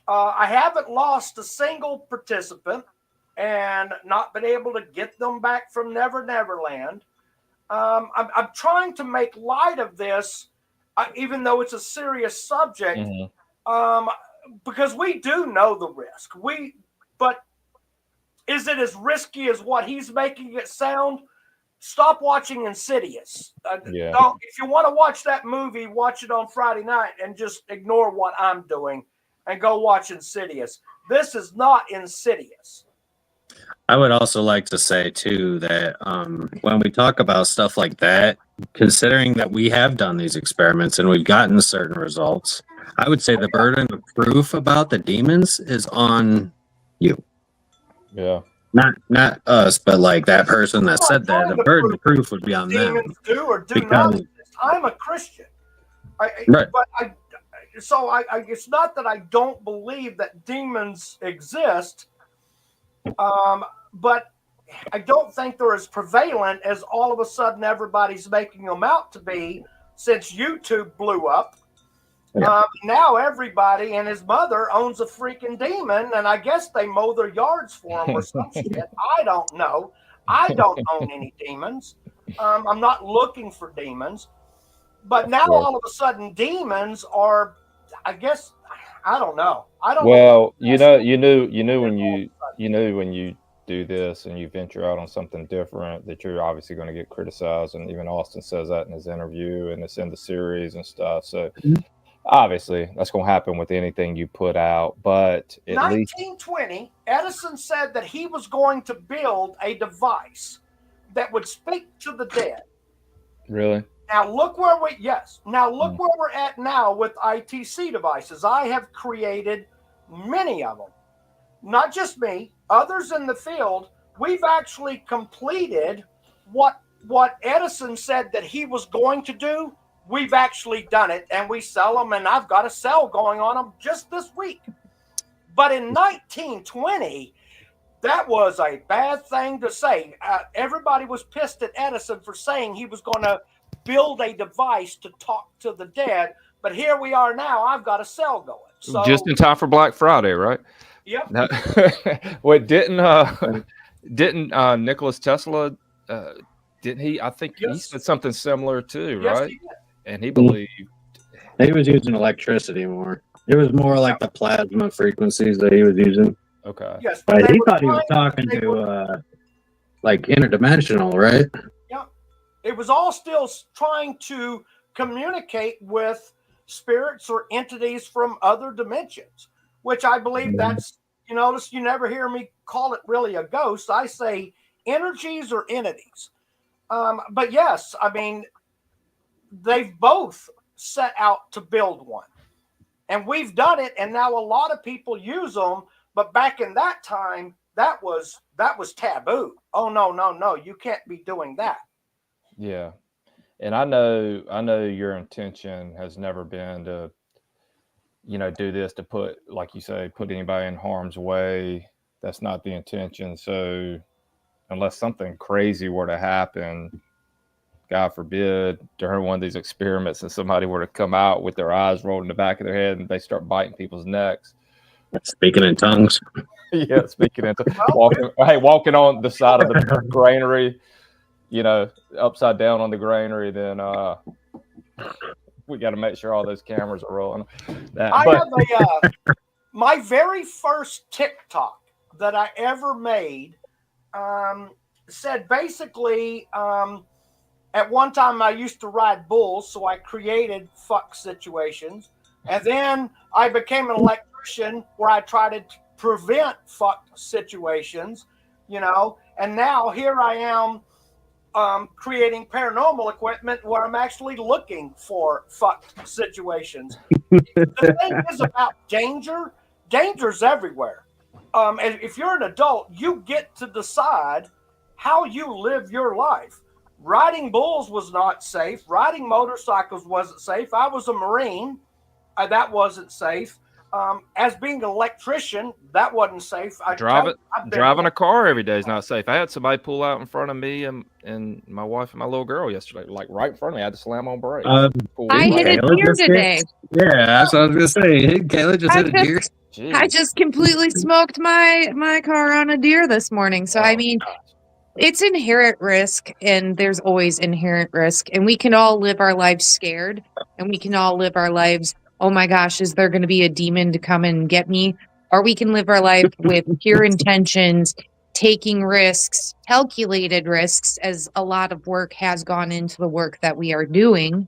I haven't lost a single participant and not been able to get them back from Never Land. I'm trying to make light of this, even though it's a serious subject, because we do know the risk. But is it as risky as what he's making it sound? Stop watching Insidious. If you want to watch that movie, watch it on Friday night and just ignore what I'm doing and go watch Insidious. This is not Insidious. I would also like to say, too, that when we talk about stuff like that, considering that we have done these experiments and we've gotten certain results, I would say the burden of proof about the demons is on you. Yeah. Not us, but like that person that said that. The burden of proof would be on them. Demons do or do not exist. I'm a Christian. Right. But it's not that I don't believe that demons exist. But I don't think they're as prevalent as all of a sudden everybody's making them out to be since YouTube blew up. Yeah. Now everybody and his mother owns a freaking demon, and I guess they mow their yards for him or some shit. I don't know. I don't own any demons. I'm not looking for demons. But now all of a sudden demons are, I guess, I don't know. I don't know. Well, you knew when you do this and you venture out on something different that you're obviously going to get criticized, and even Austin says that in his interview, and it's in the series and stuff. So obviously that's going to happen with anything you put out. But at 1920, Edison said that he was going to build a device that would speak to the dead. Really? Now look where where we're at now with ITC devices. I have created many of them. Not just me, others in the field. We've actually completed what Edison said that he was going to do. We've actually done it, and we sell them, and I've got a sale going on them just this week. But in 1920, that was a bad thing to say. Everybody was pissed at Edison for saying he was going to build a device to talk to the dead. But here we are now. I've got a sale going. So just in time for Black Friday, right? Yep. Now, wait, didn't Nikola Tesla? Didn't he? I think he said something similar too, right? He did. And he believed he was using electricity more. It was more like the plasma frequencies that he was using. Okay. Yes, but he thought he was talking to like interdimensional, right? Yeah. It was all still trying to communicate with spirits or entities from other dimensions, which I believe that's, you notice you never hear me call it really a ghost. I say energies or entities. But yes, I mean, they've both set out to build one, and we've done it. And now a lot of people use them. But back in that time, that was taboo. Oh no, you can't be doing that. Yeah. And I know your intention has never been to, do this to put, like you say, put anybody in harm's way. That's not the intention. So unless something crazy were to happen, God forbid, during one of these experiments and somebody were to come out with their eyes rolled in the back of their head and they start biting people's necks. Speaking in tongues. Yeah, speaking in tongues. Walking on the side of the granary, upside down on the granary, then we got to make sure all those cameras are rolling. My very first TikTok that I ever made said basically, at one time I used to ride bulls, so I created fuck situations. And then I became an electrician where I tried to prevent fuck situations, and now here I am creating paranormal equipment where I'm actually looking for fucked situations. The thing is about danger's everywhere. And if you're an adult, you get to decide how you live your life. Riding bulls was not safe. Riding motorcycles wasn't safe. I was a Marine. That wasn't safe. As being an electrician, that wasn't safe. Driving a car every day is not safe. I had somebody pull out in front of me and my wife and my little girl yesterday, like right in front of me. I had to slam on brakes. I hit a deer today. Yeah, that's what I was gonna say. Kayla just hit a deer. I just completely smoked my car on a deer this morning. So I mean, it's inherent risk, and there's always inherent risk, and we can all live our lives scared, and we can all live our lives, oh my gosh, is there going to be a demon to come and get me? Or we can live our life with pure intentions, taking risks, calculated risks, as a lot of work has gone into the work that we are doing.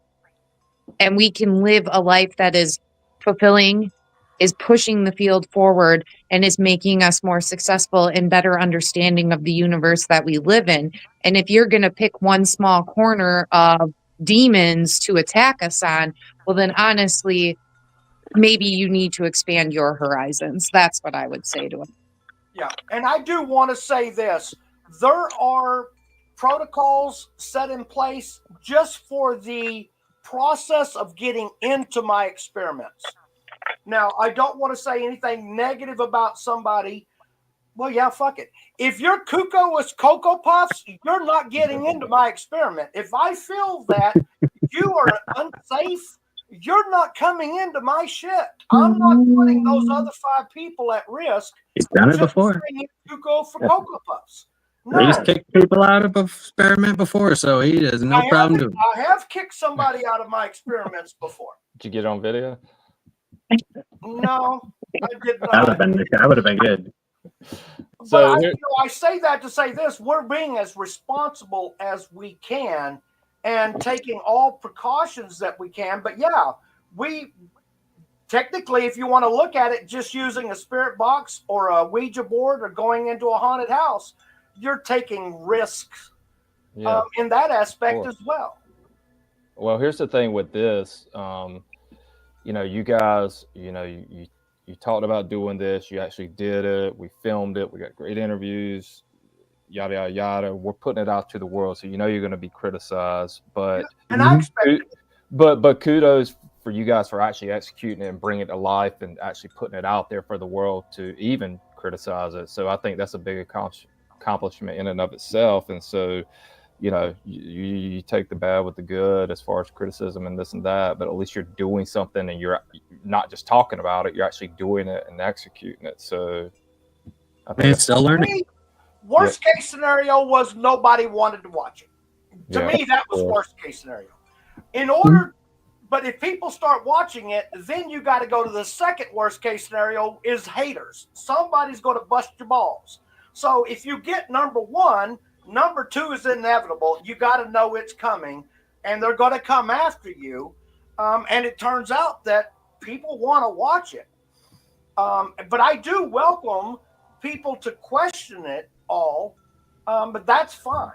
And we can live a life that is fulfilling, is pushing the field forward, and is making us more successful and better understanding of the universe that we live in. And if you're going to pick one small corner of demons to attack us on, well, then honestly, maybe you need to expand your horizons. That's what I would say to him. Yeah. And I do want to say this. There are protocols set in place just for the process of getting into my experiments. Now, I don't want to say anything negative about somebody. Well, yeah, fuck it. If your cuckoo was Cocoa Puffs, you're not getting into my experiment. If I feel that you are unsafe, you're not coming into my shit. I'm not putting those other 5 people at risk. He's done it before. Cuckoo for Cocoa Puffs. No. He's kicked people out of experiment before, so he has no problem. I have kicked somebody out of my experiments before. Did you get on video? No, I did not. That would have been good. So I say that to say this: we're being as responsible as we can and taking all precautions that we can. But yeah, we technically, if you want to look at it, just using a spirit box or a Ouija board or going into a haunted house, you're taking risks in that aspect as well. Well, here's the thing with this. You guys, you talked about doing this. You actually did it. We filmed it. We got great interviews, yada, yada, yada. We're putting it out to the world. So, you're going to be criticized. But, I expect it. But kudos for you guys for actually executing it and bringing it to life and actually putting it out there for the world to even criticize it. So I think that's a big accomplishment in and of itself. And so, you take the bad with the good as far as criticism and this and that, but at least you're doing something and you're not just talking about it, you're actually doing it and executing it. So I think it's still learning. Worst case scenario was nobody wanted to watch it. To me, that was worst case scenario. But if people start watching it, then you got to go to the second worst case scenario is haters. Somebody's going to bust your balls. So if you get number 1, number 2 is inevitable. You got to know it's coming, and they're going to come after you. And it turns out that people want to watch it. But I do welcome people to question it all, but that's fine.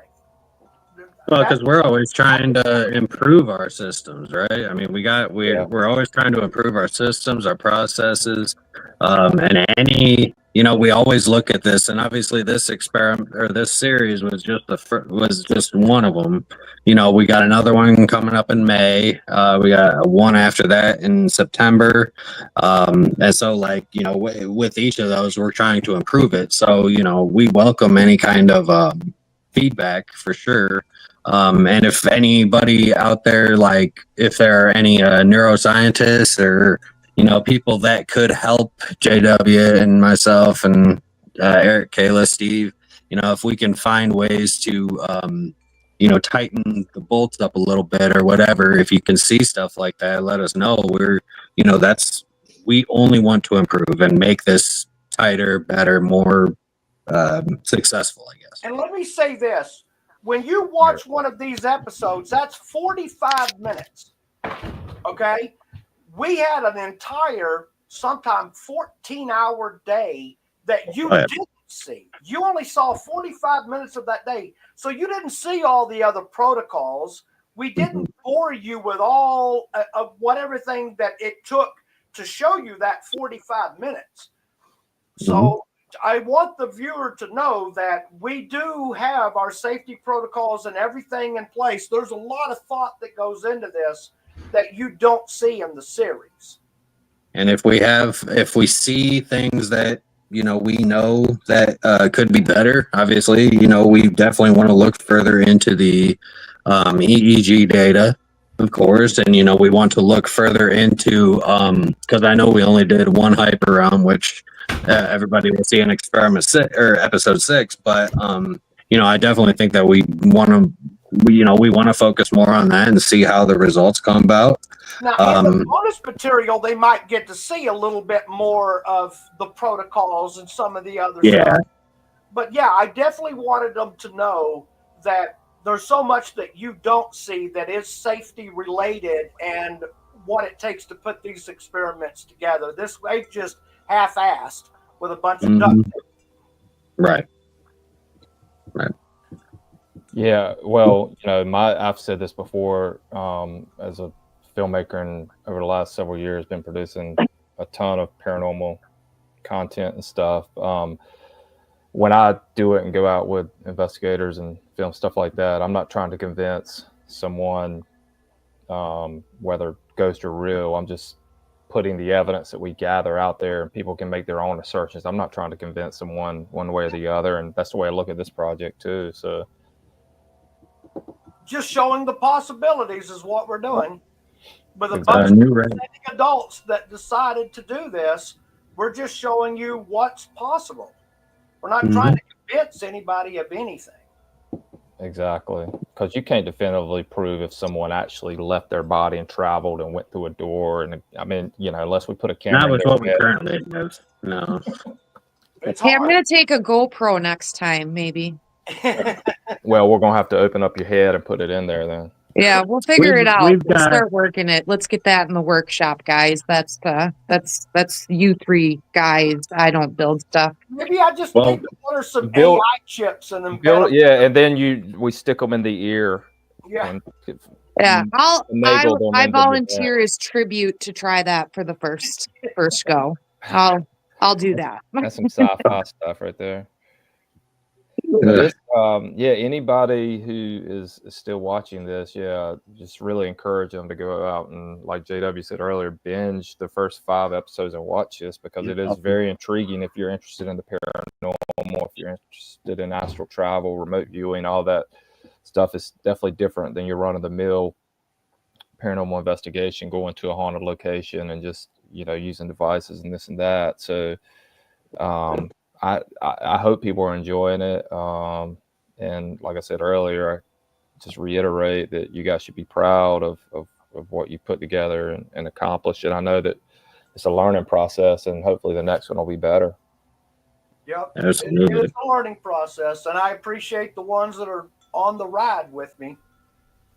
Well, because we're always trying to improve our systems, right? I mean, we're always trying to improve our systems, our processes, and we always look at this. And obviously, this experiment or this series was just one of them. We got another one coming up in May. We got one after that in September, and so with each of those, we're trying to improve it. So we welcome any kind of feedback for sure. And if anybody out there, if there are any neuroscientists or people that could help JW and myself and Eric, Kayla, Steve, if we can find ways to tighten the bolts up a little bit or whatever, if you can see stuff like that, let us know. We only want to improve and make this tighter, better, more successful, I guess. And let me say this. When you watch one of these episodes, that's 45 minutes. Okay? We had an entire, sometime 14-hour day that you didn't see. You only saw 45 minutes of that day. So you didn't see all the other protocols. We didn't bore you with all of everything that it took to show you that 45 minutes. So I want the viewer to know that we do have our safety protocols and everything in place. There's a lot of thought that goes into this that you don't see in the series. And if we see things that, we know that could be better, obviously, we definitely want to look further into the EEG data, of course. And, we want to look further into, because I know we only did one hype around, which everybody will see in episode 6, but I definitely think that we want to focus more on that and see how the results come about. Now, in the bonus material, they might get to see a little bit more of the protocols and some of the other stuff. But yeah, I definitely wanted them to know that there's so much that you don't see that is safety related and what it takes to put these experiments together. This way, just half-assed with a bunch of duct tape. Right. Yeah, well, I've said this before, as a filmmaker, and over the last several years been producing a ton of paranormal content and stuff. When I do it and go out with investigators and film stuff like that, I'm not trying to convince someone whether ghosts are real. I'm just putting the evidence that we gather out there, and people can make their own assertions. I'm not trying to convince someone one way or the other, and that's the way I look at this project too. So just showing the possibilities is what we're doing. With a bunch of adults that decided to do this, we're just showing you what's possible. We're not trying to convince anybody of anything. Exactly, because you can't definitively prove if someone actually left their body and traveled and went through a door. And I mean, unless we put a camera. Not with what we currently have. No. Hey, I'm gonna take a GoPro next time, maybe. Well, we're gonna have to open up your head and put it in there then. Yeah, we'll figure it out. Let's start working it. Let's get that in the workshop, guys. That's you three guys. I don't build stuff. Maybe I just need to order some AI chips and then and then we stick them in the ear. Yeah. I volunteer as tribute to try that for the first go. I'll do that. That's some sci-fi stuff right there. Anybody who is still watching this, just really encourage them to go out and, like JW said earlier, binge the first 5 episodes and watch this, because it is very intriguing if you're interested in the paranormal, if you're interested in astral travel, remote viewing, all that stuff is definitely different than your run-of-the-mill paranormal investigation, going to a haunted location and just, using devices and this and that. So I hope people are enjoying it. And like I said earlier, I just reiterate that you guys should be proud of what you put together and accomplished. And I know that it's a learning process, and hopefully the next one will be better. Yep. It's a learning process, and I appreciate the ones that are on the ride with me.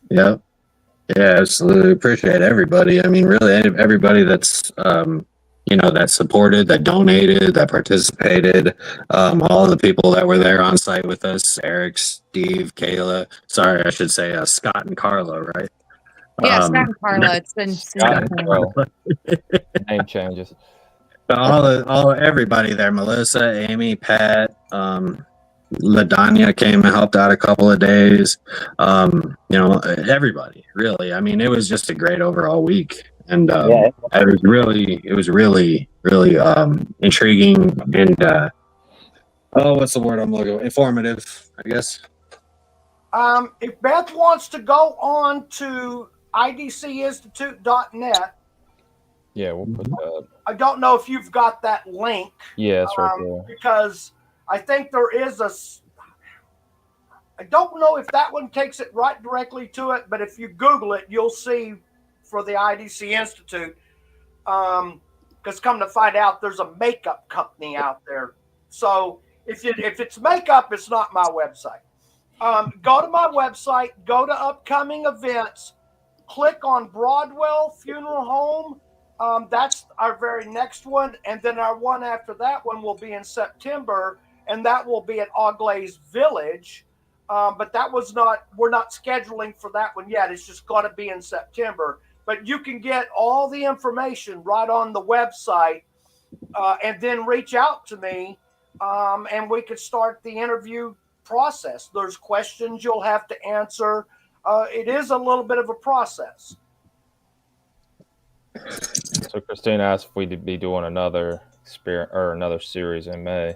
Yep. Yeah, absolutely. Appreciate everybody. I mean, really, everybody that's that supported, that donated, that participated. All of the people that were there on site with us, Eric, Steve, Kayla. Sorry, I should say Scott and Carla, right? Yeah, Scott and Carla. It's been Scott and Carla. Name changes. Everybody there, Melissa, Amy, Pat, LaDanya came and helped out a couple of days. Everybody really. I mean, it was just a great overall week, and it was really intriguing and what's the word I'm looking for? Informative, I guess. If Beth wants to go on to idcinstitute.net. Yeah, we'll put that. I don't know if you've got that link. Yeah, it's right there. Because I think there is I don't know if that one takes it right directly to it, but if you Google it, you'll see for the IDC Institute. Because come to find out, there's a makeup company out there. So if it's makeup, it's not my website. Go to my website, go to upcoming events, click on Broadwell Funeral Home. That's our very next one. And then our one after that one will be in September, and that will be at Auglaize Village. But we're not scheduling for that one yet. It's just going to be in September. But you can get all the information right on the website and then reach out to me and we could start the interview process. There's questions you'll have to answer. It is a little bit of a process. So Christina asked if we'd be doing another series in May.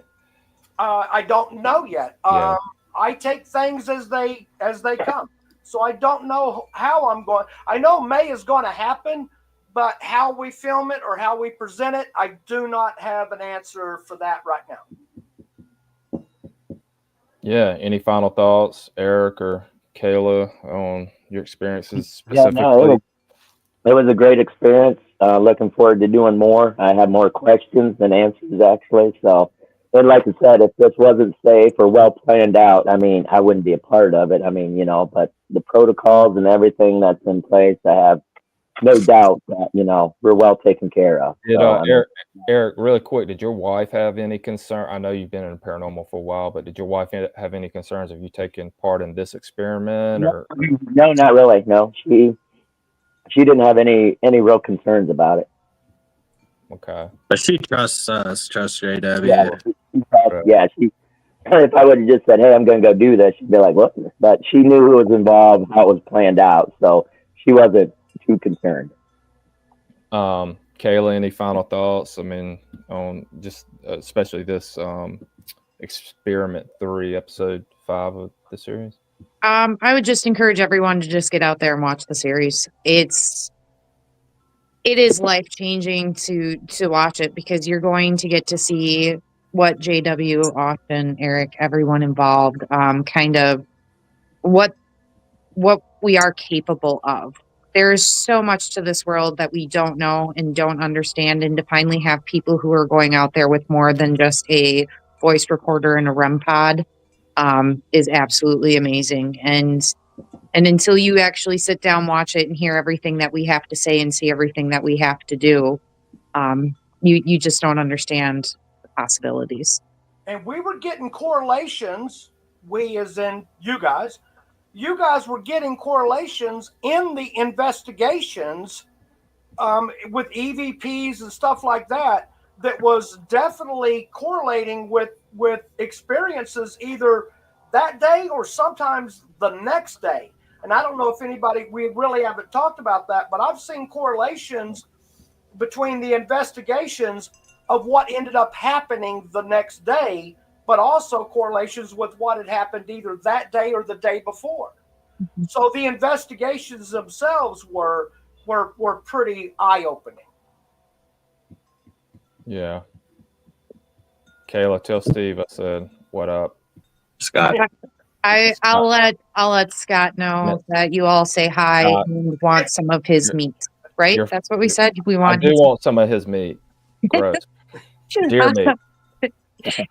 I don't know yet. Yeah. I take things as they come. So I don't know how I'm going. I know May is going to happen, but how we film it or how we present it, I do not have an answer for that right now. Yeah. Any final thoughts, Eric or Kayla, on your experiences specifically? It was a great experience. Looking forward to doing more. I have more questions than answers, actually. So, and like I said, if this wasn't safe or well planned out, I mean, I wouldn't be a part of it. I mean, but the protocols and everything that's in place, I have no doubt that, we're well taken care of. Eric, really quick, did your wife have any concern? I know you've been in paranormal for a while, but did your wife have any concerns of you taking part in this experiment? No, not really. No, she didn't have any real concerns about it. Okay. But she trusts us, trusts JW. Yeah, if I would have just said, hey, I'm going to go do this, she'd be like, what? But she knew who was involved, how it was planned out. So she wasn't too concerned. Kayla, any final thoughts? I mean, on just especially this experiment 3, episode 5 of the series? I would just encourage everyone to just get out there and watch the series. It is life-changing to watch it, because you're going to get to see what JW, Austin, Eric, everyone involved, kind of what we are capable of. There's so much to this world that we don't know and don't understand, and to finally have people who are going out there with more than just a voice recorder and a REM pod is absolutely amazing. And until you actually sit down, watch it, and hear everything that we have to say and see everything that we have to do, you just don't understand the possibilities. And we were getting correlations, we as in you guys were getting correlations in the investigations with EVPs and stuff like that was definitely correlating with experiences either that day or sometimes the next day. And I don't know if we really haven't talked about that, but I've seen correlations between the investigations of what ended up happening the next day, but also correlations with what had happened either that day or the day before. Mm-hmm. So the investigations themselves were pretty eye-opening. Yeah. Kayla, tell Steve I said, what up? Scott. I'll let Scott know that you all say hi and want some of his meat. Right? That's what we said. We want. I do want some of his meat. Gross. Dear meat.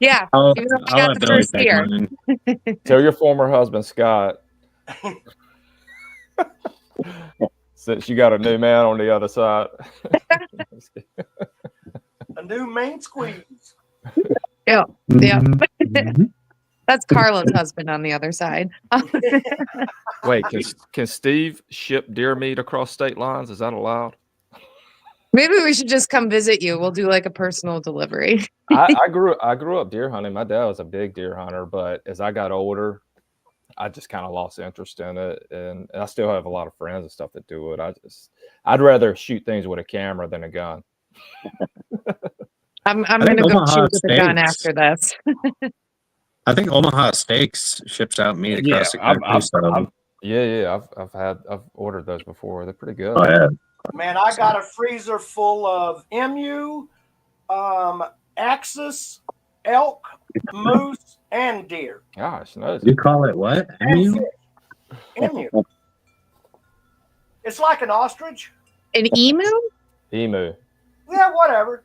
Yeah. I'll got the first year. Tell your former husband Scott, since you got a new man on the other side. new main squeeze. Yeah. Yeah. Mm-hmm. That's Carla's husband on the other side. Wait, can Steve ship deer meat across state lines? Is that allowed? Maybe we should just come visit you. We'll do like a personal delivery. I grew up deer hunting. My dad was a big deer hunter, but as I got older, I just kind of lost interest in it, and I still have a lot of friends and stuff that do it. I'd rather shoot things with a camera than a gun. I'm gonna go Omaha shoot with a gun Steaks. after this. I think Omaha Steaks ships out meat across the country. I've ordered those before. They're pretty good. Oh yeah. Man, I got a freezer full of emu, axis, elk, moose, and deer. Gosh, nice. You call it what? And fish. Emu. It's like an ostrich. An emu? Emu. Yeah, whatever.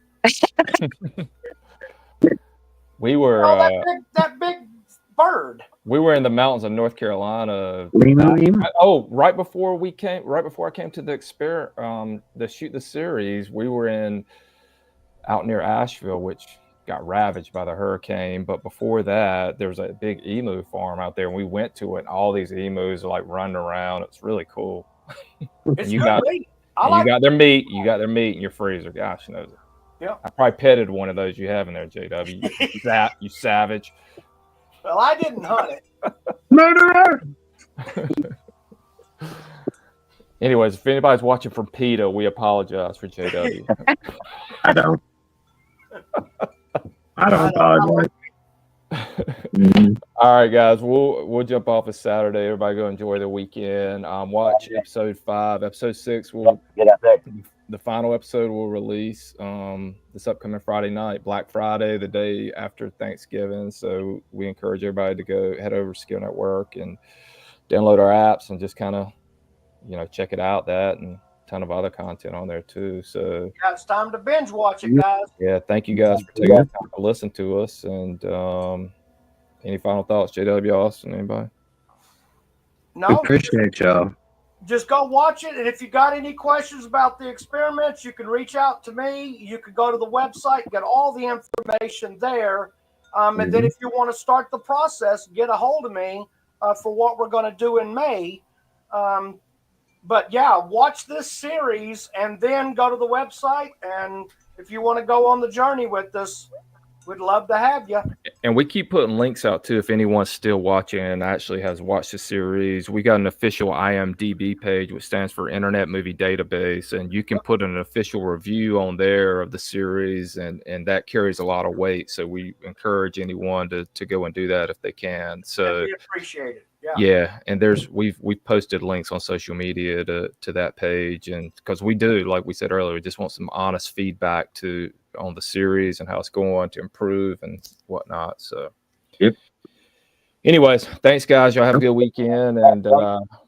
We were that big bird. we were in the mountains of North Carolina. Right before I came to the shoot the series, we were out near Asheville, which got ravaged by the hurricane. But before that, there was a big emu farm out there, and we went to it, and all these emus are like running around. It's really cool. It's you good got meat. you got their meat. You got their meat in your freezer. Gosh knows it. Yeah. I probably petted one of those you have in there, JW. You savage. Well, I didn't hunt it. Murderer! Anyways, if anybody's watching from PETA, we apologize for JW. I don't apologize. All right, guys, we'll jump off of Saturday. Everybody go enjoy the weekend. Watch episode 5. Episode 6 the final episode will release this upcoming Friday night, Black Friday, the day after Thanksgiving. So we encourage everybody to head over to ScareNetwork and download our apps and just kind of, check it out. That and a ton of other content on there too. So Yeah, it's time to binge watch it, guys. yeah, thank you guys for taking the time to listen to us. And any final thoughts, JW, Austin, anybody? No, Appreciate y'all. just go watch it. And if you got any questions about the experiments, you can reach out to me. You can go to the website, get all the information there. And then if you want to start the process, get a hold of me for what we're going to do in May. But yeah, watch this series and then go to the website. And if you want to go on the journey with us, we'd love to have you. And we keep putting links out too. If anyone's still watching and actually has watched the series, we got an official IMDb page, which stands for Internet Movie Database, and you can put an official review on there of the series, and that carries a lot of weight. So we encourage anyone to go and do that if they can. So We appreciate it. yeah, and we've posted links on social media to that page, and because we do, like we said earlier, we just want some honest feedback on the series and how it's going to improve and whatnot. So anyways, thanks guys, y'all have a good weekend, and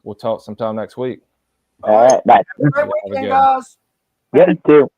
we'll talk sometime next week. All right, bye. Have a great weekend, guys. Good too.